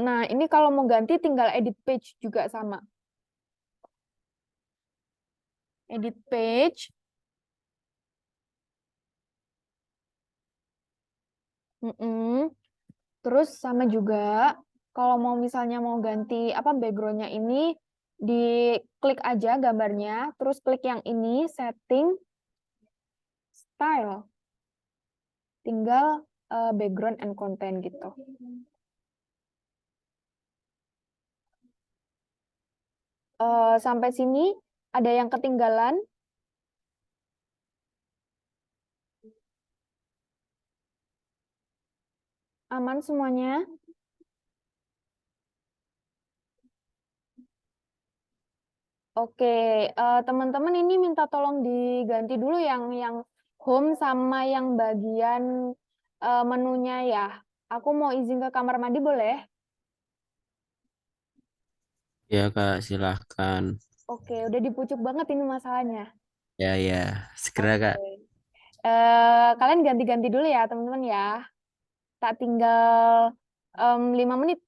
Nah, ini kalau mau ganti tinggal edit page juga sama. Edit page. Terus sama juga kalau mau misalnya mau ganti apa backgroundnya ini diklik aja gambarnya, terus klik yang ini setting style, tinggal background and content gitu. Sampai sini ada yang ketinggalan? Aman semuanya? Oke, teman-teman ini minta tolong diganti dulu yang home sama yang bagian menunya ya. Aku mau izin ke kamar mandi boleh? Ya Kak, silahkan. Oke, udah dipucuk banget ini masalahnya. Ya ya, segera Kak. Oke. Kalian ganti-ganti dulu ya teman-teman ya. Tak tinggal 5 menit.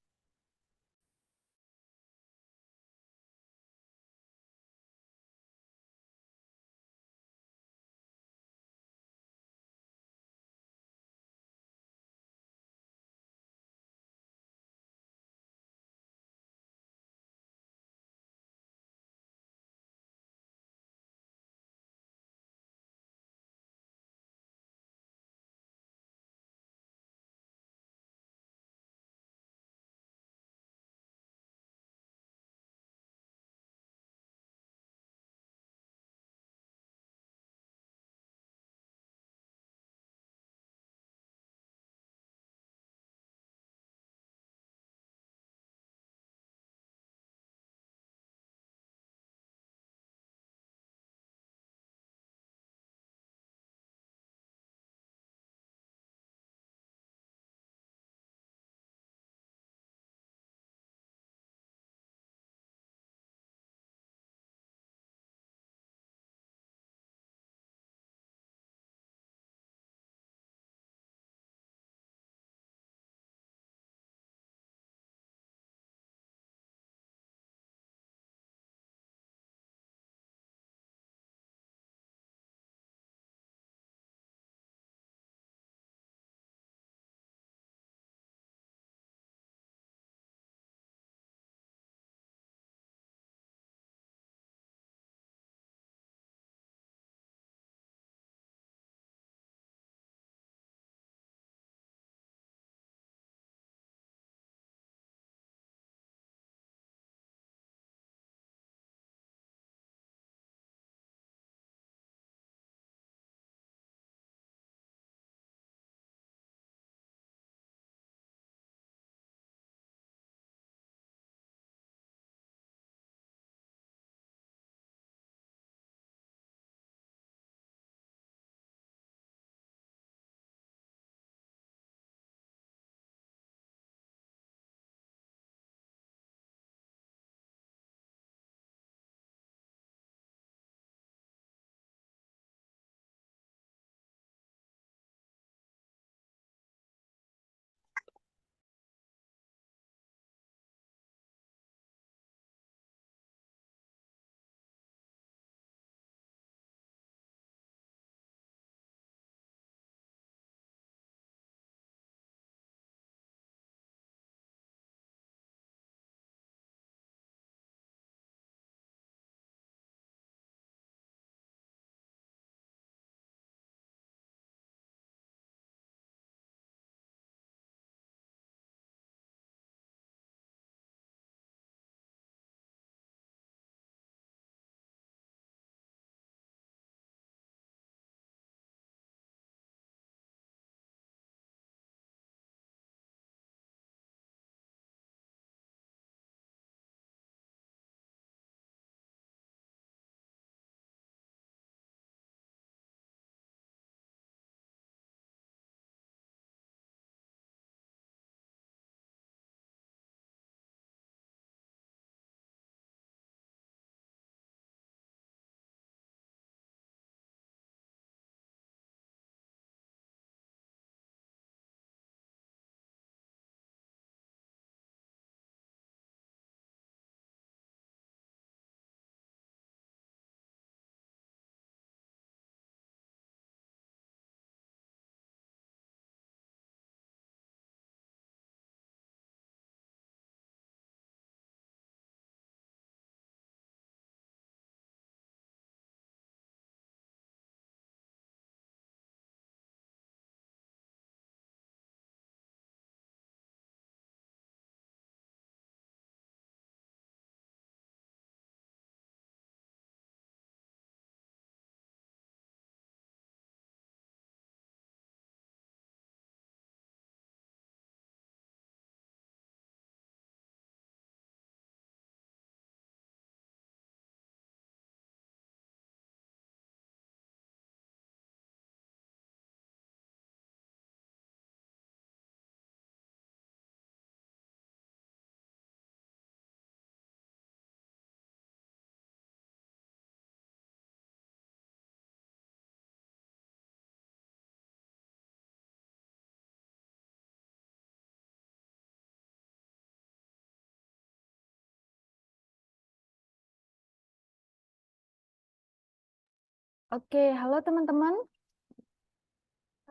Oke, halo teman-teman.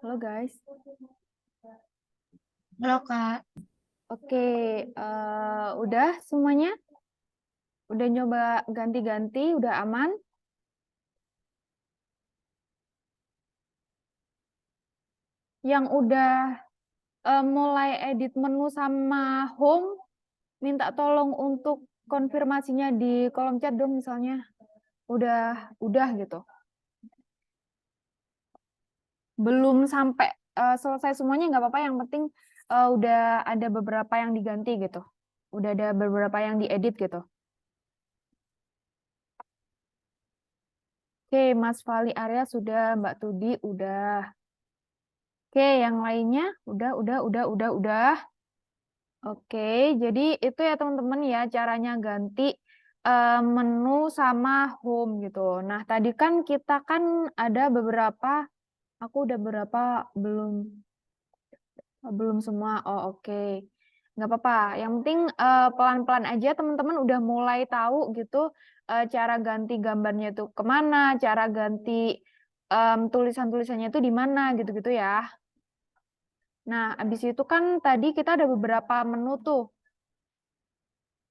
Halo guys. Halo Kak. Oke, udah semuanya? Udah nyoba ganti-ganti, udah aman? Yang udah mulai edit menu sama home, minta tolong untuk konfirmasinya di kolom chat dong misalnya. Udah gitu. Belum sampai selesai semuanya nggak apa-apa, yang penting udah ada beberapa yang diganti gitu. Udah ada beberapa yang diedit gitu. Oke, Mas Fali Arya sudah, Mbak Tudi udah. Oke, yang lainnya udah. Oke, jadi itu ya teman-teman ya caranya ganti menu sama home gitu. Nah, tadi kan kita kan ada beberapa, aku udah berapa belum semua. Oh, oke. Nggak apa-apa. Yang penting pelan-pelan aja teman-teman udah mulai tahu gitu cara ganti gambarnya itu kemana, cara ganti tulisan-tulisannya itu di mana gitu-gitu ya. Nah, habis itu kan tadi kita ada beberapa menu tuh.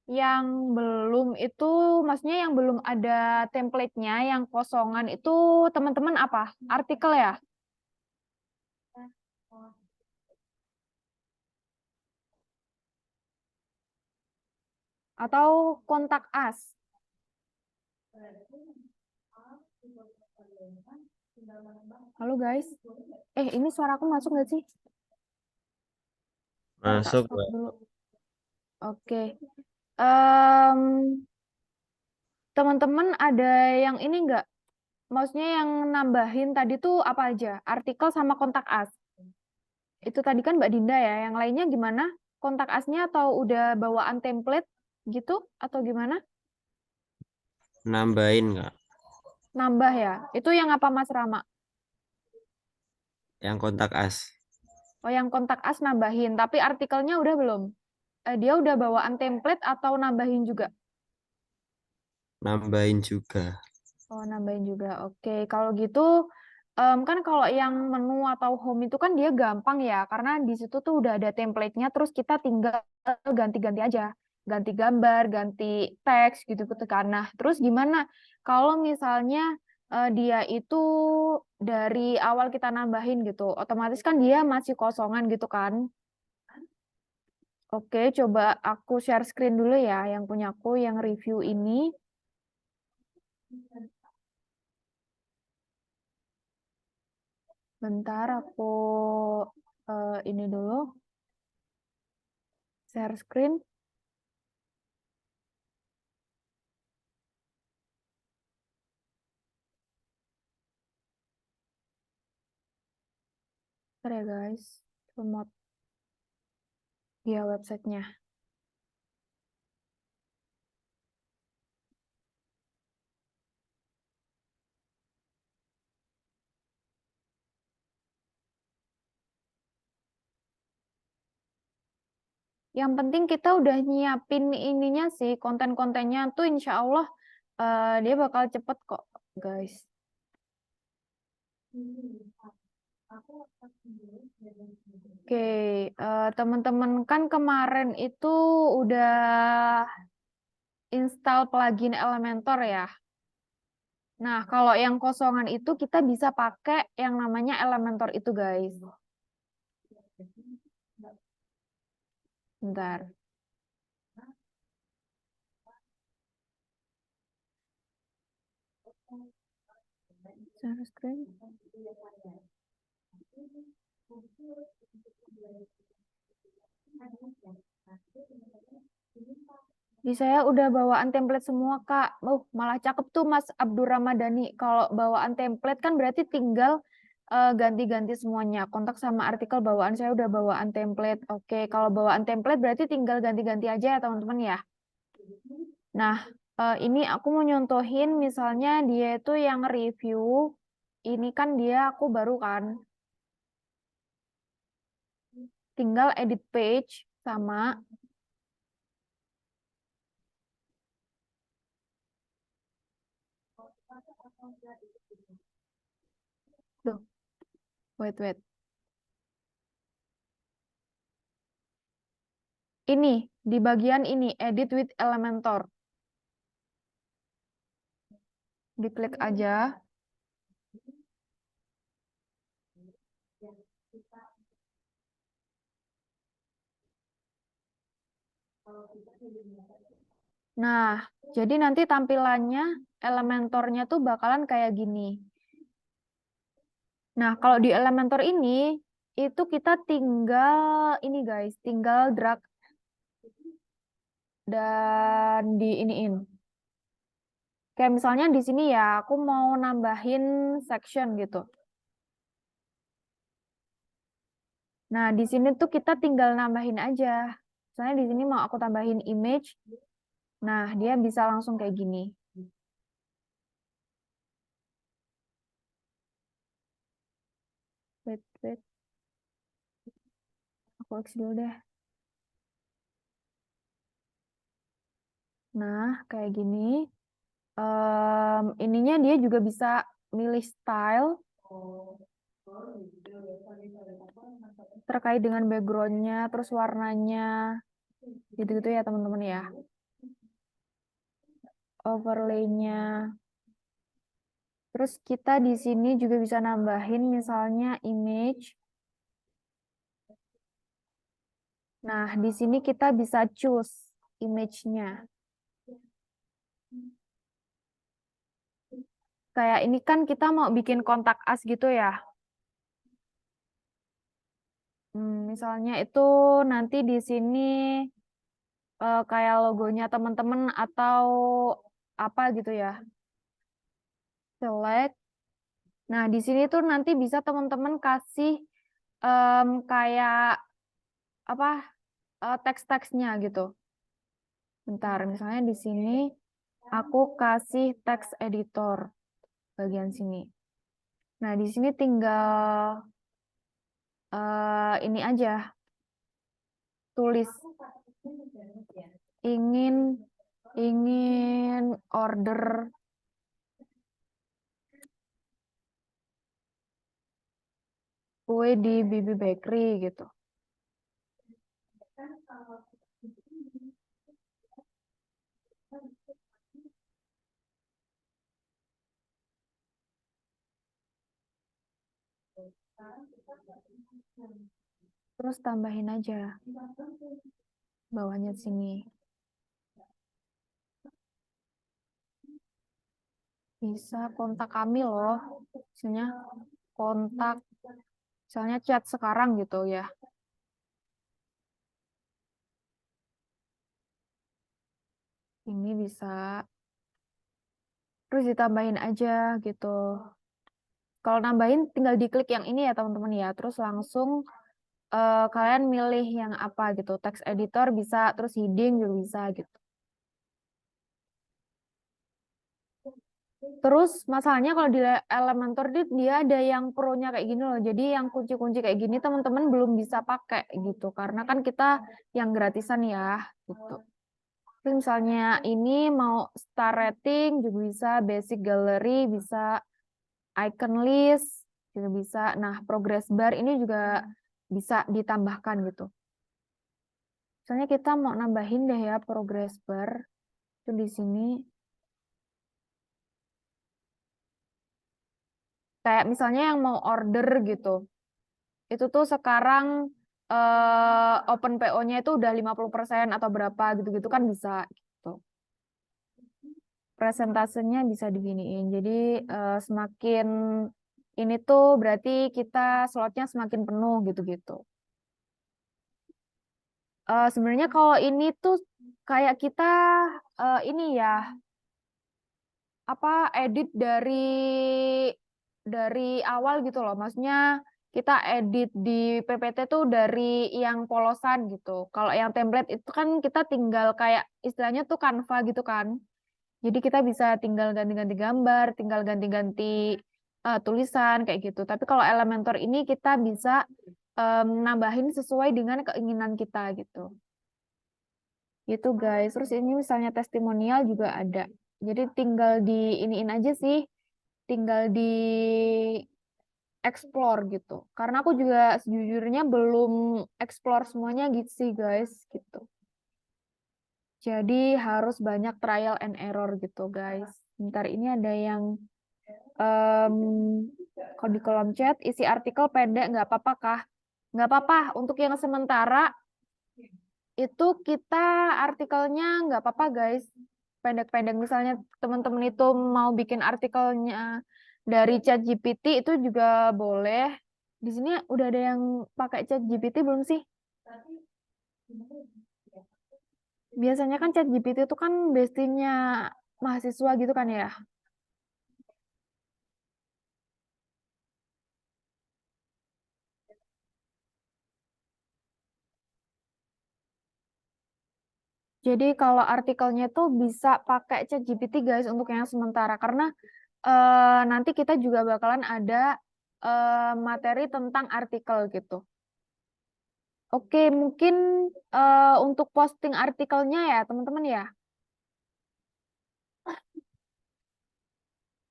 Yang belum itu, maksudnya yang belum ada template-nya, yang kosongan itu teman-teman apa? Artikel ya? Atau kontak us? Halo guys. Ini suaraku masuk nggak sih? Tak Masuk, stop Mbak. dulu. Oke. Teman-teman ada yang ini nggak? Maksudnya yang nambahin tadi tuh apa aja? Artikel sama kontak us. Itu tadi kan Mbak Dinda ya. Yang lainnya gimana? Kontak us-nya atau udah bawaan template gitu? Atau gimana? Nambahin nggak? Nambah ya? Itu yang apa Mas Rama? Yang kontak as. Oh, yang kontak us nambahin. Tapi artikelnya udah belum? Dia udah bawaan template atau nambahin juga? Nambahin juga. Oh, nambahin juga. Oke, kalau gitu kan kalau yang menu atau home itu kan dia gampang ya, karena di situ tuh udah ada template-nya, terus kita tinggal ganti-ganti aja. Ganti gambar, ganti teks gitu-gitu kan. Nah, terus gimana kalau misalnya dia itu dari awal kita nambahin gitu, otomatis kan dia masih kosongan gitu kan. Oke, coba aku share screen dulu ya, yang punya aku yang review ini. Bentar, aku ini dulu. Share screen. Bentar ya guys. Remote via websitenya. Yang penting kita udah nyiapin ininya sih, konten-kontennya tuh insya Allah dia bakal cepet kok, guys. Oke, teman-teman kan kemarin itu udah install plugin Elementor ya. Nah, kalau yang kosongan itu kita bisa pakai yang namanya Elementor itu, guys. Bentar. Share screen. Di saya udah bawaan template semua, Kak. Malah cakep tuh Mas Abdur Ramadhani. Kalau bawaan template kan berarti tinggal ganti-ganti semuanya. Kontak sama artikel bawaan saya udah bawaan template. Oke, kalau bawaan template berarti tinggal ganti-ganti aja ya teman-teman ya. Nah, ini aku mau nyontohin misalnya dia itu yang review. Ini kan dia aku baru kan. Tinggal edit page sama Duh, wait. Ini, di bagian ini, edit with Elementor. Diklik aja. Nah, jadi nanti tampilannya Elementornya tuh bakalan kayak gini. Nah, kalau di Elementor ini, itu kita tinggal, ini guys, tinggal drag dan di iniin. Kayak misalnya di sini ya, aku mau nambahin section gitu. Nah, di sini tuh kita tinggal nambahin aja. Misalnya di sini mau aku tambahin image. Nah, dia bisa langsung kayak gini. Wait. Aku X dulu deh. Nah, kayak gini. Ininya dia juga bisa milih style terkait dengan backgroundnya, terus warnanya, gitu-gitu ya teman-teman ya. Overlay-nya. Terus kita di sini juga bisa nambahin misalnya image. Nah, di sini kita bisa choose image-nya. Kayak ini kan kita mau bikin kontak us gitu ya. Misalnya itu nanti di sini kayak logonya teman-teman atau apa gitu ya. Select. Nah, di sini tuh nanti bisa teman-teman kasih kayak apa teks-teksnya gitu. Bentar, misalnya di sini aku kasih teks editor bagian sini. Nah, di sini tinggal ini aja. Tulis ingin order kue di Bibi Bakery gitu. Terus tambahin aja bawahnya sini. Bisa kontak kami loh. Misalnya kontak, misalnya chat sekarang gitu ya. Ini bisa. Terus ditambahin aja gitu. Kalau nambahin tinggal diklik yang ini ya teman-teman ya. Terus langsung kalian milih yang apa gitu. Text editor bisa, terus heading juga bisa gitu. Terus masalahnya kalau di Elementor dia ada yang pro-nya kayak gini loh. Jadi yang kunci-kunci kayak gini teman-teman belum bisa pakai gitu. Karena kan kita yang gratisan ya gitu. Terus misalnya ini mau star rating juga bisa, basic gallery bisa, icon list juga bisa. Nah, progress bar ini juga bisa ditambahkan gitu. Misalnya kita mau nambahin deh ya progress bar. Itu di sini. Kayak misalnya yang mau order gitu. Itu tuh sekarang open PO-nya itu udah 50% atau berapa gitu-gitu kan bisa gitu. Presentasenya bisa diginiin. Jadi semakin ini tuh berarti kita slotnya semakin penuh gitu-gitu. Sebenarnya kalau ini tuh kayak kita ini ya apa edit dari awal gitu loh. Maksudnya kita edit di PPT tuh dari yang polosan gitu. Kalau yang template itu kan kita tinggal kayak istilahnya tuh Canva gitu kan. Jadi kita bisa tinggal ganti-ganti gambar, tinggal ganti-ganti tulisan kayak gitu. Tapi kalau Elementor ini kita bisa nambahin sesuai dengan keinginan kita gitu. Gitu guys. Terus ini misalnya testimonial juga ada. Jadi tinggal di iniin aja sih. Tinggal di explore gitu. Karena aku juga sejujurnya belum explore semuanya gitu sih guys gitu. Jadi harus banyak trial and error gitu guys. Bentar ini ada yang kalau di kolom chat isi artikel pendek nggak apa-apa kah? Nggak apa-apa. Untuk yang sementara itu kita artikelnya nggak apa-apa guys. Pendek-pendek misalnya teman-teman itu mau bikin artikelnya dari ChatGPT itu juga boleh. Di sini udah ada yang pakai ChatGPT belum sih? Biasanya kan ChatGPT itu kan bestinya mahasiswa gitu kan ya. Jadi kalau artikelnya itu bisa pakai ChatGPT guys untuk yang sementara karena nanti kita juga bakalan ada materi tentang artikel gitu. Oke, mungkin untuk posting artikelnya ya teman-teman ya.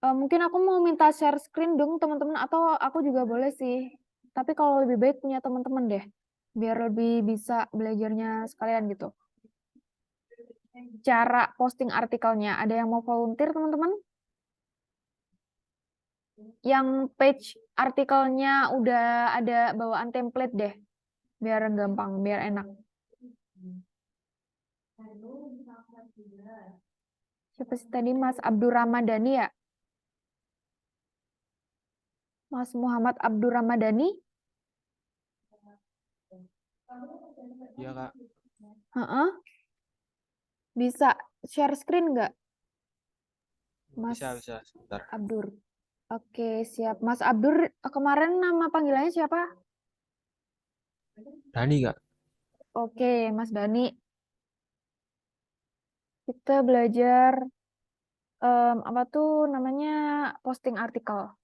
Mungkin aku mau minta share screen dong teman-teman atau aku juga boleh sih. Tapi kalau lebih baik punya teman-teman deh, biar lebih bisa belajarnya sekalian gitu. Cara posting artikelnya, ada yang mau volunteer teman-teman? Yang page artikelnya udah ada bawaan template deh, biar gampang, biar enak. Siapa sih tadi Mas Abdur Ramadhani ya? Mas Muhammad Abdur Ramadhani? Iya Kak. Heeh. Bisa share screen nggak, Mas Bisa sebentar. Abdur? Oke, siap. Mas Abdur, kemarin nama panggilannya siapa? Dani Kak. Oke, Mas Dani. Kita belajar apa tuh namanya posting artikel.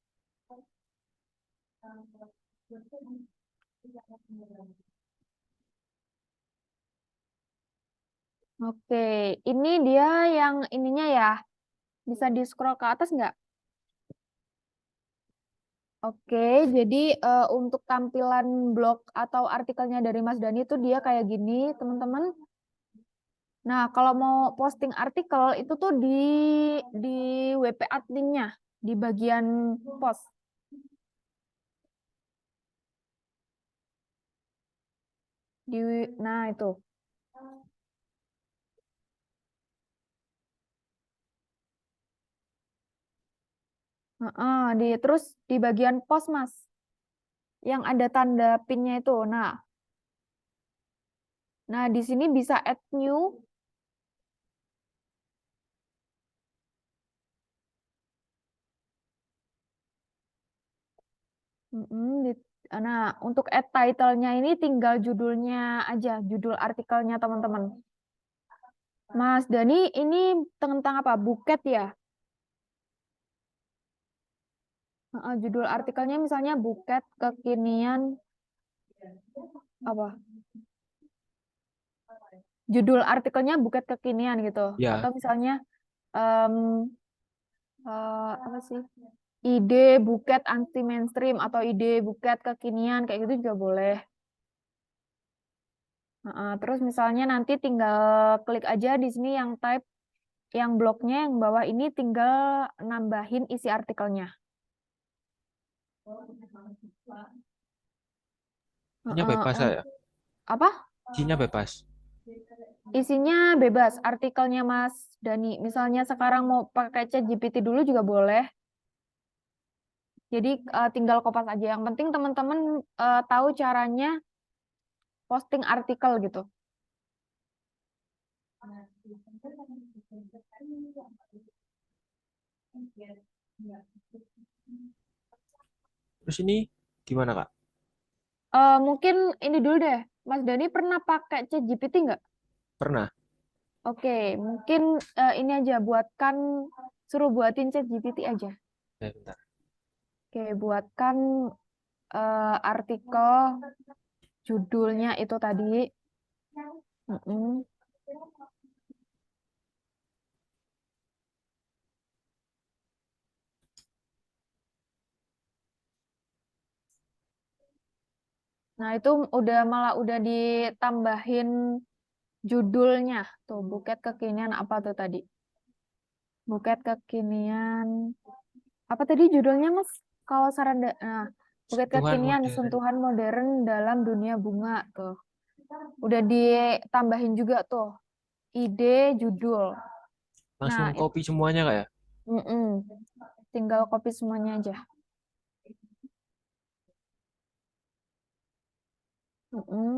Oke, ini dia yang ininya ya. Bisa di scroll ke atas nggak? Oke, jadi untuk tampilan blog atau artikelnya dari Mas Dani itu dia kayak gini, teman-teman. Nah, kalau mau posting artikel itu tuh di WP adminnya, di bagian post. Nah, itu. Terus di bagian post, Mas. Yang ada tanda pinnya itu. Nah, di sini bisa add new. Nah, untuk add title-nya ini tinggal judulnya aja, judul artikelnya teman-teman. Mas Dani, ini tentang apa? Buket ya? Judul artikelnya misalnya buket kekinian apa? Judul artikelnya buket kekinian gitu. Ya. Atau misalnya apa sih? Ide buket anti mainstream atau ide buket kekinian kayak gitu juga boleh. Terus misalnya nanti tinggal klik aja di sini yang type yang blognya yang bawah ini tinggal nambahin isi artikelnya. Isinya bebas ya? Apa? Isinya bebas. Isinya bebas, artikelnya Mas Dani. Misalnya sekarang mau pakai ChatGPT dulu juga boleh. Jadi tinggal kopas aja. Yang penting teman-teman tahu caranya posting artikel gitu. Terus ini gimana Kak? Mungkin ini dulu deh. Mas Dani pernah pakai ChatGPT nggak? Pernah. Oke, mungkin ini aja suruh buatin ChatGPT aja. Bentar. Oke, buatkan artikel judulnya itu tadi. Nah, itu malah udah ditambahin judulnya. Tuh, buket kekinian apa tuh tadi? Buket kekinian. Apa tadi judulnya, Mas? Kalau saran buket Sentuhan kekinian, modern. sentuhan modern dalam dunia bunga tuh. Udah ditambahin juga tuh ide judul. Langsung Nah, copy semuanya Kak ya? tinggal copy semuanya aja.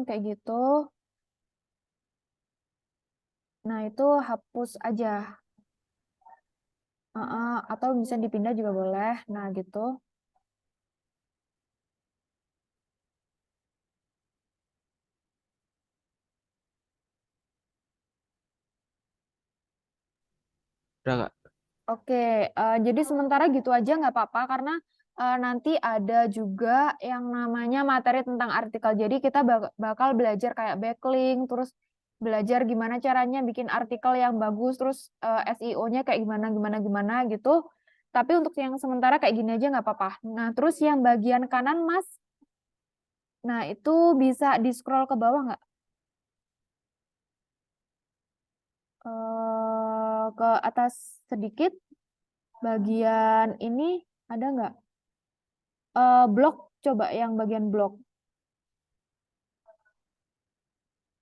Kayak gitu. Nah, itu hapus aja. Atau bisa dipindah juga boleh. Nah, gitu. Udah Kak? Oke, jadi sementara gitu aja nggak apa-apa karena nanti ada juga yang namanya materi tentang artikel. Jadi kita bakal belajar kayak backlink, terus belajar gimana caranya bikin artikel yang bagus, terus SEO-nya kayak gimana gimana gimana gitu. Tapi untuk yang sementara kayak gini aja nggak apa-apa. Nah, terus yang bagian kanan, Mas, nah itu bisa di-scroll ke bawah nggak? Ke atas sedikit, bagian ini ada nggak? Blog, coba yang bagian blog.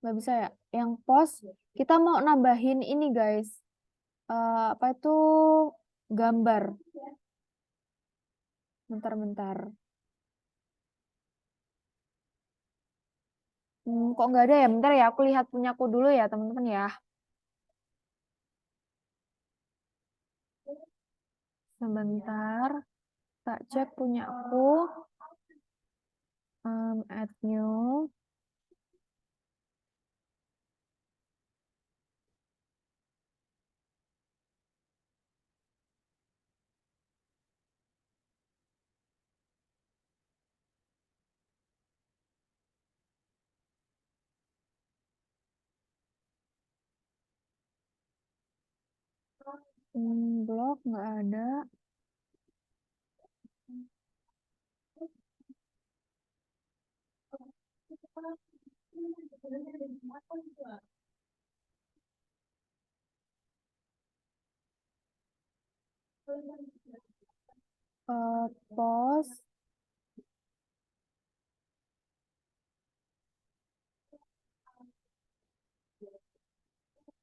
Nggak bisa ya? Yang post, kita mau nambahin ini guys. Apa itu? Gambar. Bentar-bentar. Kok nggak ada ya? Bentar ya, aku lihat punyaku dulu ya teman-teman ya. Sebentar, tak cek punyaku. Add new. Blog nggak ada. Post.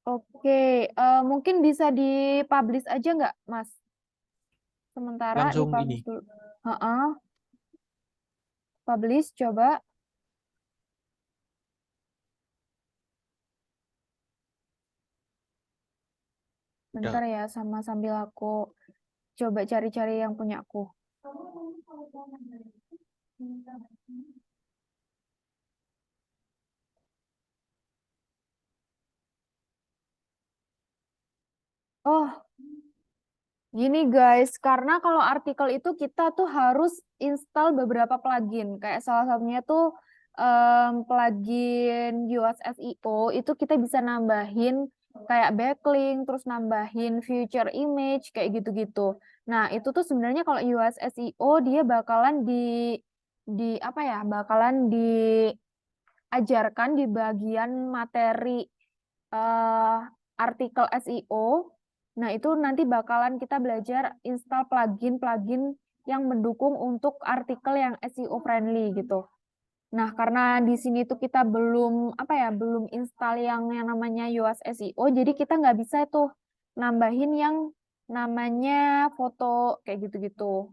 Oke, mungkin bisa di-publish aja nggak, Mas? Sementara Langsung di-publish ini. dulu. Publish, coba. Udah Bentar Kak? ya, sambil aku coba cari-cari yang punya aku. Oh, gini guys, karena kalau artikel itu kita tuh harus install beberapa plugin. Kayak salah satunya tuh plugin Yoast SEO, itu kita bisa nambahin kayak backlink, terus nambahin future image, kayak gitu-gitu. Nah, itu tuh sebenarnya kalau Yoast SEO dia bakalan di apa ya, bakalan diajarkan di bagian materi eh, artikel SEO. Nah, itu nanti bakalan kita belajar install plugin-plugin yang mendukung untuk artikel yang SEO friendly gitu. Nah, karena di sini tuh kita belum apa ya, belum install yang namanya Yoast SEO, jadi kita nggak bisa tuh nambahin yang namanya foto kayak gitu-gitu.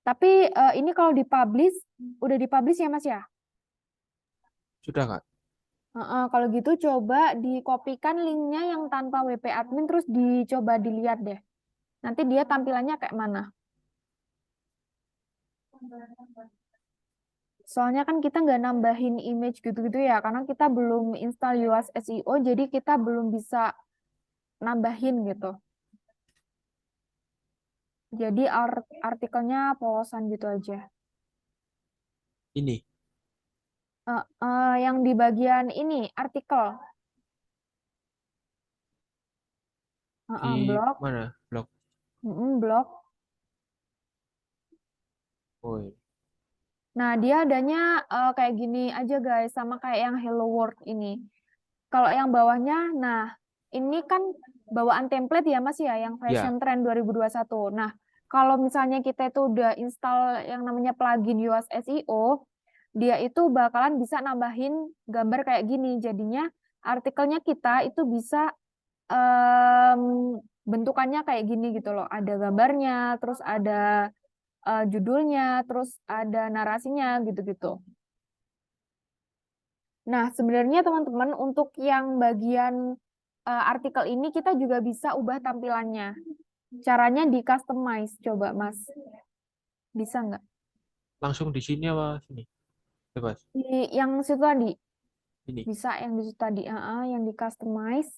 Tapi ini kalau dipublish, udah dipublish ya Mas ya? Sudah Kak? Kalau gitu coba dikopikan linknya yang tanpa WP admin terus dicoba dilihat deh. Nanti dia tampilannya kayak mana. Soalnya kan kita nggak nambahin image gitu-gitu ya, karena kita belum install Yoast SEO, jadi kita belum bisa nambahin gitu. Jadi artikelnya polosan gitu aja. Ini. Yang di bagian ini, artikel. Di Blog. mana? Blog. Blog. Oh, ini. Nah, dia adanya kayak gini aja guys, sama kayak yang Hello World ini. Kalau yang bawahnya, nah ini kan bawaan template ya Mas ya, yang Ya, Fashion Trend 2021. Nah, kalau misalnya kita itu udah install yang namanya plugin Yoast SEO, dia itu bakalan bisa nambahin gambar kayak gini. Jadinya artikelnya kita itu bisa bentukannya kayak gini gitu loh. Ada gambarnya, terus ada judulnya, terus ada narasinya gitu-gitu. Nah, sebenarnya teman-teman untuk yang bagian artikel ini kita juga bisa ubah tampilannya. Caranya di customize, coba Mas. Bisa nggak? langsung di sini apa sini? Bebas. Di yang situ tadi, Ini. bisa yang di situ tadi, yang di customize.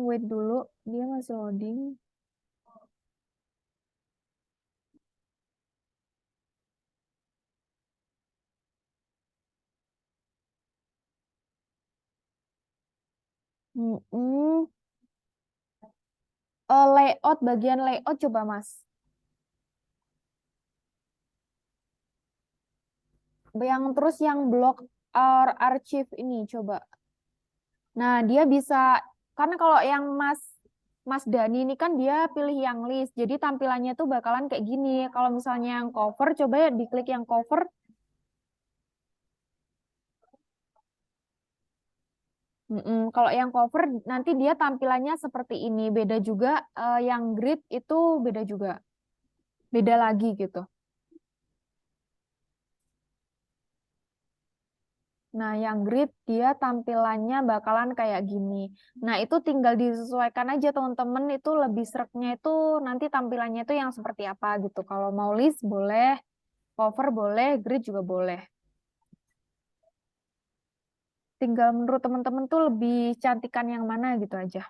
Wait dulu, dia masih loading. Layout, bagian layout coba Mas. Yang terus yang block or archive ini coba. Nah, dia bisa, karena kalau yang Mas Dani ini kan dia pilih yang list, jadi tampilannya tuh bakalan kayak gini. Kalau misalnya yang cover, coba ya diklik yang cover. Kalau yang cover nanti dia tampilannya seperti ini. Beda juga yang grid itu beda juga. Beda lagi gitu. Nah, yang grid dia tampilannya bakalan kayak gini. Nah, itu tinggal disesuaikan aja teman-teman, itu lebih sereknya itu nanti tampilannya itu yang seperti apa gitu. Kalau mau list boleh, cover boleh, grid juga boleh. Tinggal menurut teman-teman tuh lebih cantikan yang mana gitu aja.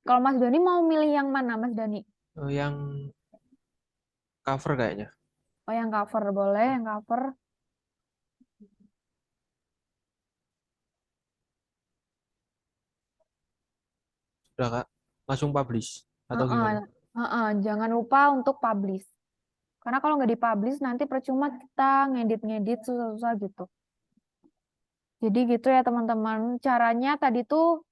Kalau Mas Dani mau milih yang mana, Mas Dani? Yang cover kayaknya. Oh, yang cover boleh, yang cover. Sudah Kak. Langsung publish atau gimana? Jangan lupa untuk publish. Karena kalau nggak dipublish nanti percuma kita ngedit-ngedit susah-susah gitu. Jadi gitu ya teman-teman. Caranya tadi tuh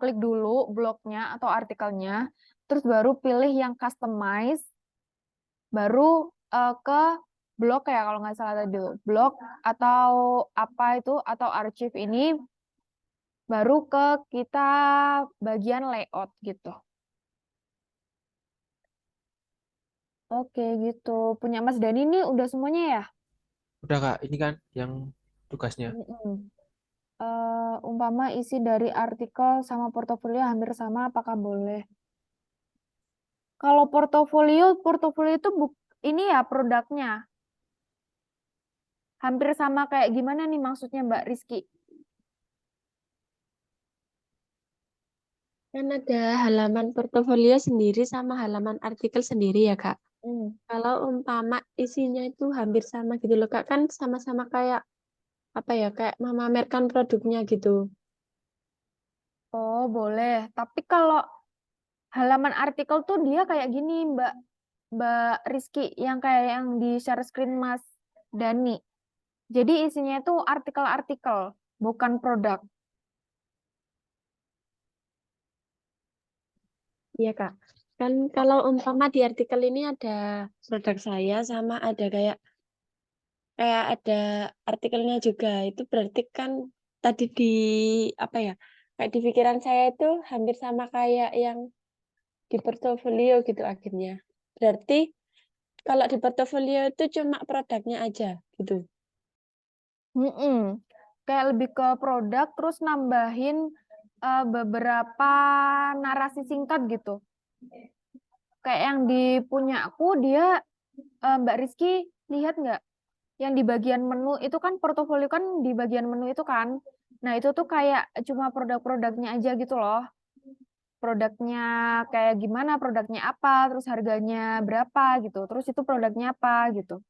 klik dulu blognya atau artikelnya, terus baru pilih yang customize, baru ke blog ya kalau nggak salah tadi blog atau apa itu atau archive ini, baru ke kita bagian layout gitu. Oke gitu. Punya Mas Dani ini udah semuanya ya? Udah Kak, ini kan yang tugasnya. Umpama isi dari artikel sama portofolio hampir sama, apakah boleh? Kalau portofolio itu ini ya produknya. Hampir sama kayak gimana nih maksudnya Mbak Rizky? Kan ada halaman portofolio sendiri sama halaman artikel sendiri ya, Kak. Kalau umpama isinya itu hampir sama gitu loh, Kak, kan sama-sama kayak apa ya, kayak memamerkan produknya gitu. Oh, boleh. Tapi kalau halaman artikel tuh dia kayak gini, Mbak Rizky, yang kayak yang di share screen Mas Dani. Jadi isinya itu artikel-artikel, bukan produk. Iya, Kak. Kan kalau umpama di artikel ini ada produk saya sama ada kayak ada artikelnya juga. Itu berarti kan tadi di apa ya? Kayak di pikiran saya itu hampir sama kayak yang di portofolio gitu akhirnya. Berarti kalau di portofolio itu cuma produknya aja gitu. Kayak lebih ke produk, terus nambahin beberapa narasi singkat gitu. Kayak yang di punya aku, dia Mbak Rizky lihat nggak? Yang di bagian menu itu kan portofolio kan di bagian menu itu kan. Nah itu tuh kayak cuma produk-produknya aja gitu loh. Produknya kayak gimana, produknya apa, terus harganya berapa gitu. Terus itu produknya apa gitu.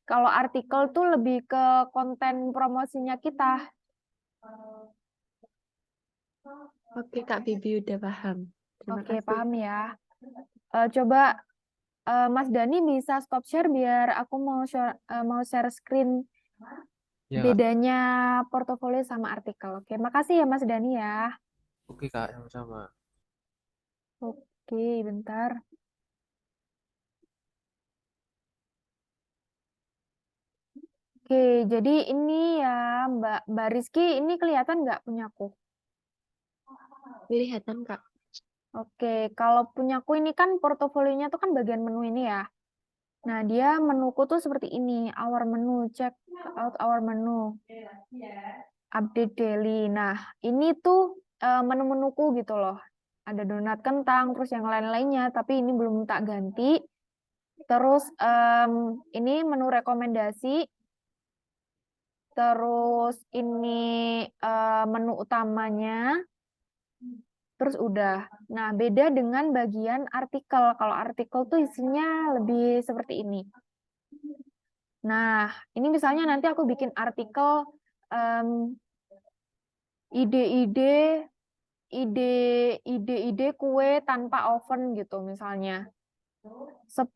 Kalau artikel tuh lebih ke konten promosinya kita. Oke, Kak Bibi udah paham. Terima Oke, kasih. paham ya. Coba Mas Dani bisa stop share biar aku mau share screen Ya, Kak. bedanya portofolio sama artikel. Oke, makasih ya Mas Dani ya. Oke, Kak, sama-sama. Oke, bentar. Oke, jadi ini ya Mbak Rizky, ini kelihatan nggak punyaku? Kelihatan, Kak. Oke, kalau punyaku ini kan portofolionya tuh kan bagian menu ini ya. Nah, dia menuku tuh seperti ini, our menu, check out our menu, update daily. Nah, ini tuh menu-menuku gitu loh. Ada donat kentang, terus yang lain-lainnya, tapi ini belum tak ganti. Terus ini menu rekomendasi, terus ini menu utamanya, terus udah. Nah, beda dengan bagian artikel. Kalau artikel tuh isinya lebih seperti ini. Nah, ini misalnya nanti aku bikin artikel ide-ide ide-ide kue tanpa oven gitu misalnya. 10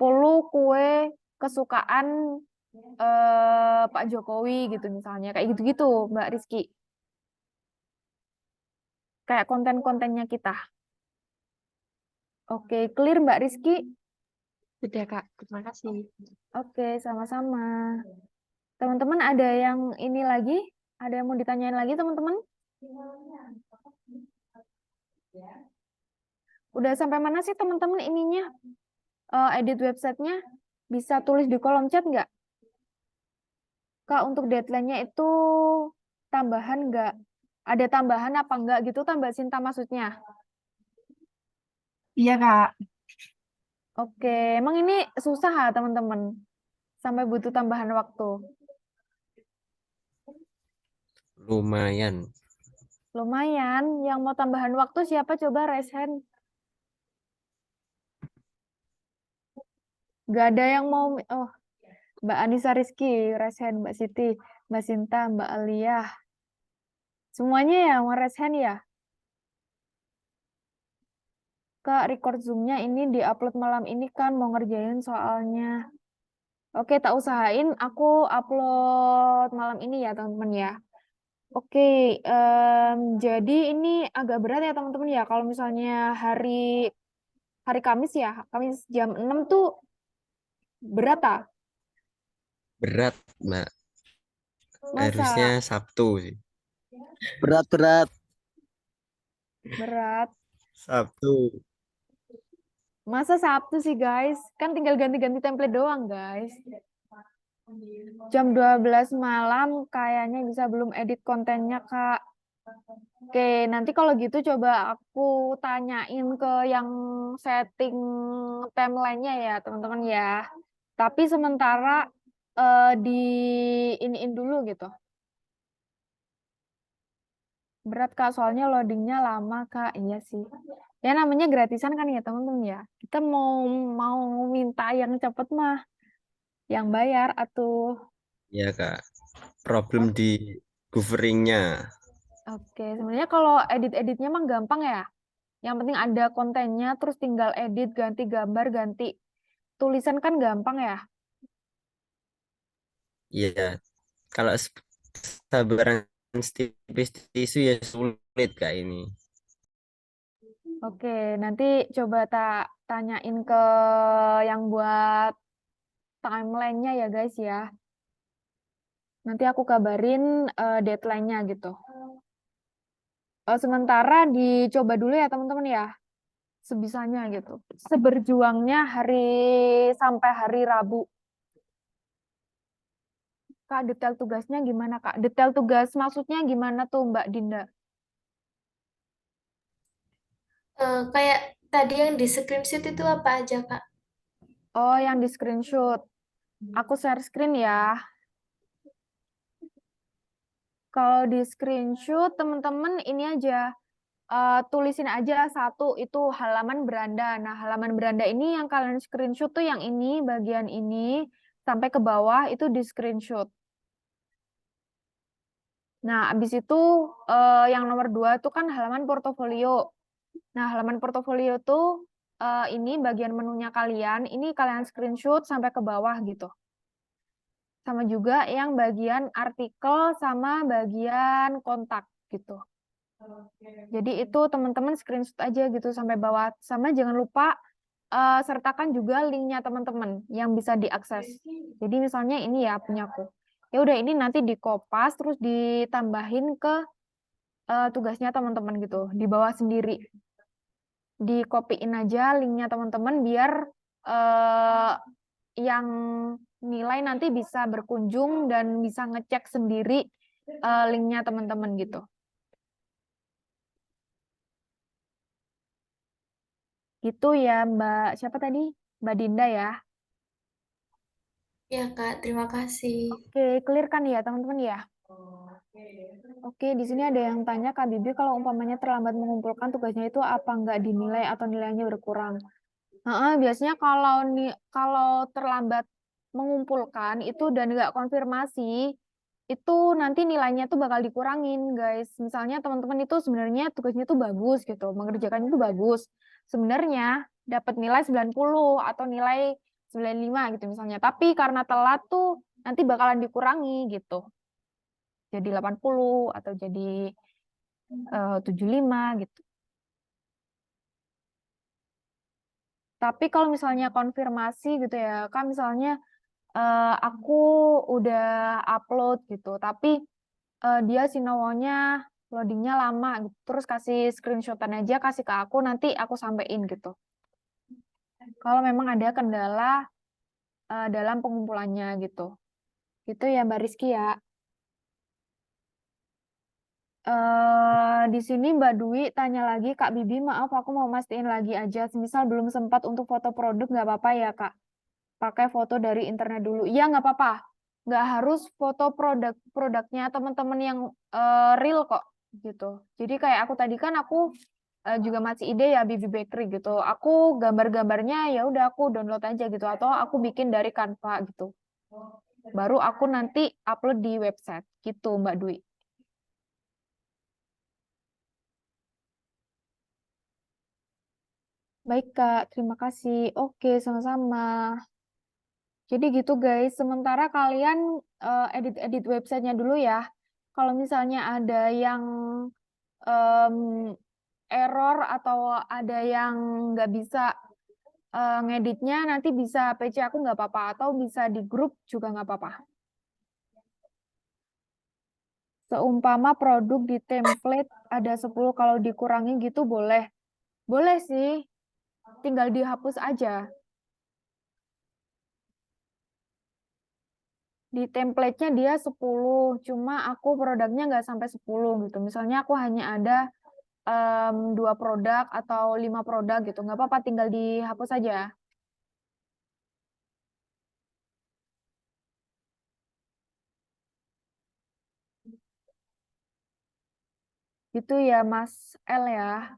kue kesukaan Pak Jokowi gitu misalnya. Kayak gitu-gitu, Mbak Rizky. Kayak konten-kontennya kita. Oke, clear Mbak Rizky? Sudah, Kak. Terima kasih. Oke, sama-sama. Teman-teman ada yang ini lagi? Ada yang mau ditanyain lagi, teman-teman? Udah sampai mana sih, teman-teman, ininya? Edit websitenya? Bisa tulis di kolom chat nggak? Kak, untuk deadline-nya itu tambahan nggak? Ada tambahan apa nggak gitu, tambah Sinta maksudnya? Iya, Kak. Oke, emang ini susah ya, teman-teman? Sampai butuh tambahan waktu? Lumayan. Lumayan. Yang mau tambahan waktu siapa? Coba raise hand. Nggak ada yang mau. Oh, Mbak Anissa Rizky, raise hand. Mbak Siti, Mbak Sinta, Mbak Aliyah. Semuanya ya mau raise hand ya? Kak, record Zoom-nya ini di-upload malam ini kan mau ngerjain soalnya. Oke, tak usahain aku upload malam ini ya, teman-teman ya. Oke, jadi ini agak berat ya, teman-teman ya. Kalau misalnya hari Kamis ya, Kamis jam 6 tuh berat ah. Berat, Mbak. Masa Harusnya Sabtu sih. Berat. berat? Sabtu. Masa Sabtu sih, guys? Kan tinggal ganti-ganti template doang, guys. Jam 12 malam kayaknya bisa belum edit kontennya, Kak. Oke, nanti kalau gitu coba aku tanyain ke yang setting timeline-nya ya, teman-teman ya. Tapi sementara di iniin dulu gitu. Berat, Kak, soalnya loadingnya lama, Kak. Iya sih. Ya namanya gratisan kan ya, teman-teman ya. Kita mau minta yang cepet mah, yang bayar atuh. Ya, Kak. Problem di buffering-nya. Oke, sebenarnya kalau edit-editnya mah gampang ya. Yang penting ada kontennya, terus tinggal edit, ganti gambar, ganti tulisan kan gampang ya. Iya. Kalau sabaran tipis tisu ya sulit, Kak, ini. Oke, nanti coba tak tanyain ke yang buat timeline-nya ya guys ya. Nanti aku kabarin deadline-nya gitu. Sementara dicoba dulu ya teman-teman ya. Sebisanya gitu. Seberjuangnya sampai hari Rabu. Kak, detail tugasnya gimana, Kak? Detail tugas maksudnya gimana tuh, Mbak Dinda? Kayak tadi yang di screenshot itu apa aja, Kak? Oh, yang di screenshot. Aku share screen ya. Kalau di screenshot, teman-teman ini aja. Tulisin aja satu itu halaman beranda. Nah, halaman beranda ini yang kalian screenshot tuh yang ini, bagian ini, sampai ke bawah itu di screenshot. Nah, abis itu yang nomor 2 itu kan halaman portofolio. Nah, halaman portofolio tuh ini bagian menunya kalian, ini kalian screenshot sampai ke bawah gitu. Sama juga yang bagian artikel sama bagian kontak gitu. Jadi itu teman-teman screenshot aja gitu sampai bawah. Sama jangan lupa sertakan juga linknya teman-teman yang bisa diakses. Jadi misalnya ini ya punyaku. Ya udah ini nanti dikopas terus ditambahin ke tugasnya teman-teman gitu di bawah sendiri. Di copyin aja linknya teman-teman biar yang nilai nanti bisa berkunjung dan bisa ngecek sendiri linknya teman-teman gitu. Gitu ya Mbak, siapa tadi? Mbak Dinda ya. Ya, Kak, terima kasih. Oke, clear kan ya teman-teman ya? Oke, di sini ada yang tanya Kak Bibi kalau umpamanya terlambat mengumpulkan tugasnya itu apa nggak dinilai atau nilainya berkurang? Biasanya kalau terlambat mengumpulkan itu dan nggak konfirmasi, itu nanti nilainya tuh bakal dikurangin, guys. Misalnya teman-teman itu sebenarnya tugasnya tuh bagus gitu, mengerjakannya itu bagus. Sebenarnya dapat nilai 90 atau nilai 95 gitu misalnya. Tapi karena telat tuh nanti bakalan dikurangi gitu. Jadi 80 atau jadi 75 gitu. Tapi kalau misalnya konfirmasi gitu ya, kan misalnya aku udah upload gitu, tapi dia sinowanya loadingnya lama gitu. Terus kasih screenshotan aja, kasih ke aku, nanti aku sampein gitu. Kalau memang ada kendala dalam pengumpulannya gitu. Gitu ya Mbak Rizky ya. Di sini Mbak Dwi tanya lagi, Kak Bibi, maaf aku mau mastiin lagi aja. Misal belum sempat untuk foto produk, nggak apa-apa ya Kak? Pakai foto dari internet dulu. Iya, nggak apa-apa. Nggak harus foto produknya teman-teman yang real kok gitu. Jadi kayak aku tadi kan aku juga masih ide ya Bibi Bakery gitu. Aku gambar-gambarnya ya udah aku download aja gitu atau aku bikin dari Canva gitu. Baru aku nanti upload di website gitu Mbak Dwi. Baik Kak, terima kasih. Oke, sama-sama. Jadi gitu guys, sementara kalian edit-edit websitenya dulu ya. Kalau misalnya ada yang em, error atau ada yang nggak bisa ngeditnya, nanti bisa PC aku nggak apa-apa, atau bisa di grup juga nggak apa-apa. Seumpama produk di template ada 10, kalau dikurangi gitu boleh. Boleh sih, tinggal dihapus aja. Di template-nya dia 10, cuma aku produknya nggak sampai 10 gitu. Misalnya aku hanya ada 2 produk atau 5 produk gitu. Nggak apa-apa, tinggal dihapus aja. Gitu ya Mas L ya.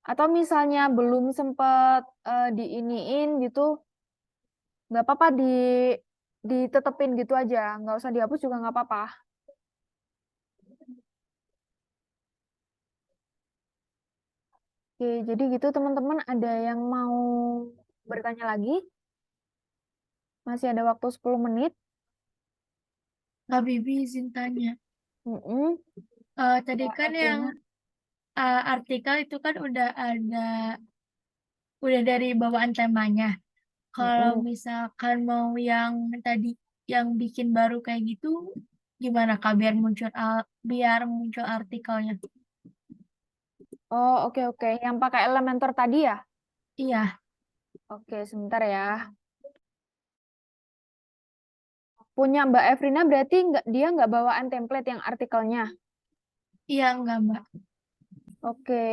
Atau misalnya belum sempat diiniin gitu, nggak apa-apa ditetepin gitu aja. Nggak usah dihapus juga nggak apa-apa. Oke, jadi gitu teman-teman, ada yang mau bertanya lagi? Masih ada waktu 10 menit. Kak Bibi izin tanya. Mm-mm. Tadi kan yang artikel itu kan udah dari bawaan temanya. Kalau Mm-mm. misalkan mau yang tadi yang bikin baru kayak gitu, gimana Kak biar muncul artikelnya? Oh, oke oke. Yang pakai Elementor tadi ya? Iya, Oke, sebentar ya. Punya Mbak Evrina berarti dia nggak bawaan template yang artikelnya. iya enggak Mbak. Oke,